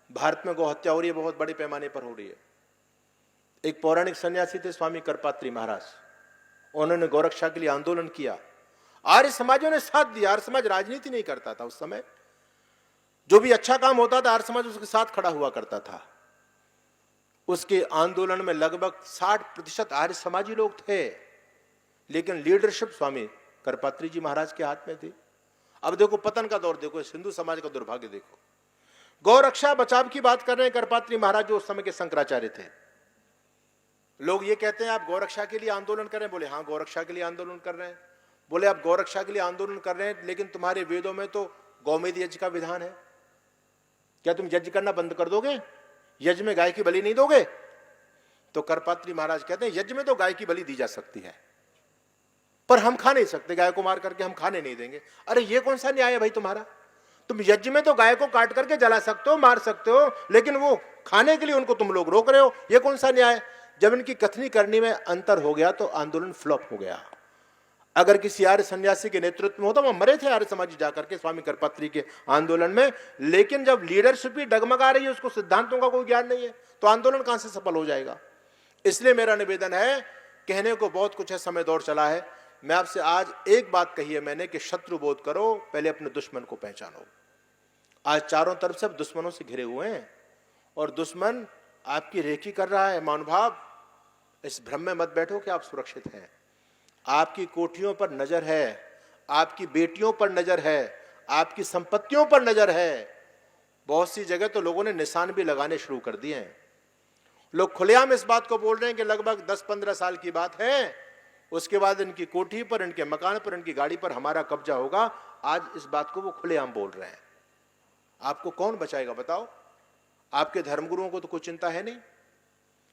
Speaker 1: भारत में गौ हत्या हो रही है, बहुत बड़े पैमाने पर हो रही है। एक पौराणिक सन्यासी थे स्वामी करपात्री महाराज, उन्होंने गौरक्षा के लिए आंदोलन किया। आर्य समाजों ने साथ दिया। आर्य समाज राजनीति नहीं करता था उस समय, जो भी अच्छा काम होता था आर्य समाज उसके साथ खड़ा हुआ करता था। उसके आंदोलन में लगभग 60% आर्य समाजी लोग थे, लेकिन लीडरशिप स्वामी करपात्री जी महाराज के हाथ में थी। अब देखो पतन का दौर, देखो हिंदू समाज का दुर्भाग्य देखो। गौ रक्षा बचाव की बात कर रहे हैं करपात्री महाराज, जो उस समय के शंकराचार्य थे। लोग ये कहते हैं आप गौ रक्षा के लिए आंदोलन कर रहे हैं। बोले हाँ, गौ रक्षा के लिए आंदोलन कर रहे हैं। बोले आप गौ रक्षा के लिए आंदोलन कर रहे हैं, लेकिन तुम्हारे वेदों में तो गौमेध यज्ञ का विधान है, क्या तुम यज्ञ करना बंद कर दोगे? यज्ञ में गाय की बलि नहीं दोगे? तो करपात्री महाराज कहते हैं यज्ञ में तो गाय की बलि दी जा सकती है, पर हम खा नहीं सकते, गाय को मार करके हम खाने नहीं देंगे। अरे ये कौन सा न्याय है भाई तुम्हारा? तुम यज्ञ में तो गाय को काट करके जला सकते हो, मार सकते हो, लेकिन वो खाने के लिए उनको तुम लोग रोक रहे हो, ये कौन सा न्याय? जब इनकी कथनी करनी में अंतर हो गया तो आंदोलन फ्लॉप हो गया। अगर किसी आर्य सन्यासी के नेतृत्व में होता, वो मरे थे आर्य समाजी जाकर के स्वामी करपात्री के आंदोलन में, लेकिन जब लीडरशिप ही डगमगा रही है, उसको सिद्धांतों का कोई ज्ञान नहीं है, तो आंदोलन कहां से सफल हो जाएगा? इसलिए मेरा निवेदन है, कहने को बहुत कुछ है, समय दौर चला है। मैं आपसे आज एक बात कही है मैंने कि शत्रु बोध करो, पहले अपने दुश्मन को पहचानो। आज चारों तरफ से दुश्मनों से घिरे हुए हैं, और दुश्मन आपकी रेकी कर रहा है। महानुभाव, इस भ्रम में मत बैठो कि आप सुरक्षित हैं। आपकी कोठियों पर नजर है, आपकी बेटियों पर नजर है, आपकी संपत्तियों पर नजर है। बहुत सी जगह तो लोगों ने निशान भी लगाने शुरू कर दिए हैं। लोग खुलेआम इस बात को बोल रहे हैं कि लगभग 10-15 साल की बात है, उसके बाद इनकी कोठी पर, इनके मकान पर, इनकी गाड़ी पर हमारा कब्जा होगा। आज इस बात को वो खुलेआम बोल रहे हैं। आपको कौन बचाएगा बताओ? आपके धर्मगुरुओं को तो कोई चिंता है नहीं,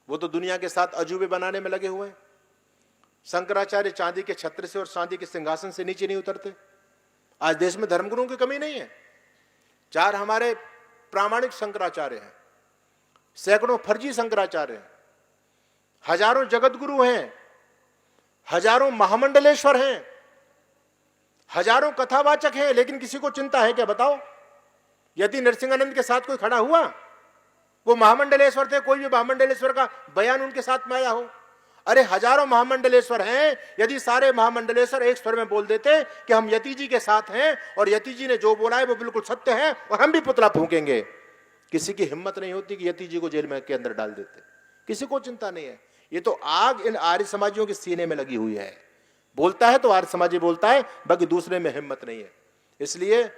Speaker 1: वो तो दुनिया के साथ अजूबे बनाने में लगे हुए हैं। शंकराचार्य चांदी के छत्र से और चांदी के सिंहासन से नीचे नहीं उतरते। आज देश में धर्मगुरुओं की कमी नहीं है। 4 हमारे प्रामाणिक शंकराचार्य हैं, सैकड़ों फर्जी शंकराचार्य हैं, हजारों जगतगुरु हैं, हजारों महामंडलेश्वर हैं, हजारों कथावाचक हैं, लेकिन किसी को चिंता है क्या बताओ? यदि नरसिंहानंद के साथ कोई खड़ा हुआ? वो महामंडलेश्वर थे, कोई भी महामंडलेश्वर का बयान उनके साथ में आया हो? अरे हजारों महामंडलेश्वर हैं, यदि सारे महामंडलेश्वर एक स्वर में बोल देते कि हम यति जी के साथ हैं और यति जी ने जो बोला है वो बिल्कुल सत्य है और हम भी पुतला फूंकेंगे, किसी की हिम्मत नहीं होती कि यति जी को जेल में के अंदर डाल देते। किसी को चिंता नहीं है। ये तो आग इन आर्य समाजियों के सीने में लगी हुई है। बोलता है तो आर्य समाजी बोलता है, बाकी दूसरे में हिम्मत नहीं है। इसलिए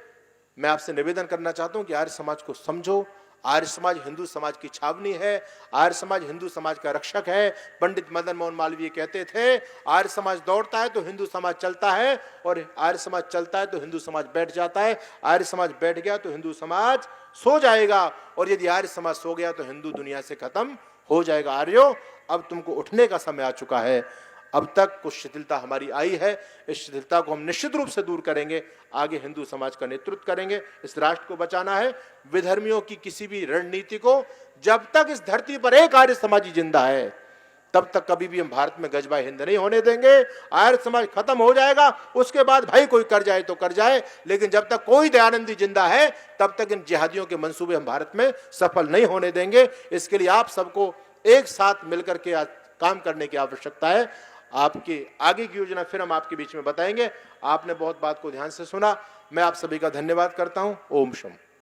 Speaker 1: मैं आपसे निवेदन करना चाहता हूं कि आर्य समाज को समझो। आर्य समाज हिंदू समाज की छावनी है, आर्य समाज हिंदू समाज का रक्षक है। पंडित मदन मोहन मालवीय कहते थे, आर्य समाज दौड़ता है तो हिंदू समाज चलता है, और आर्य समाज चलता है तो हिंदू समाज बैठ जाता है। आर्य समाज बैठ गया तो हिंदू समाज सो जाएगा, और यदि आर्य समाज सो गया तो हिंदू दुनिया से खत्म हो जाएगा। आर्यों, अब तुमको उठने का समय आ चुका है। अब तक कुछ शिथिलता हमारी आई है, इस शिथिलता को हम निश्चित रूप से दूर करेंगे। आगे हिंदू समाज का नेतृत्व करेंगे। इस राष्ट्र को बचाना है। विधर्मियों की किसी भी रणनीति को, जब तक इस धरती पर एक आर्य समाजी जिंदा है, तब तक कभी भी हम भारत में गजबा हिंद नहीं होने देंगे। आर्य समाज खत्म हो जाएगा, उसके बाद भाई कोई कर जाए तो कर जाए, लेकिन जब तक कोई दयानंदी जिंदा है तब तक इन जिहादियों के मंसूबे हम भारत में सफल नहीं होने देंगे। इसके लिए आप सबको एक साथ मिलकर के काम करने की आवश्यकता है। आपकी आगे की योजना फिर हम आपके बीच में बताएंगे। आपने बहुत बात को ध्यान से सुना। मैं आप सभी का धन्यवाद करता हूं। ओम शम।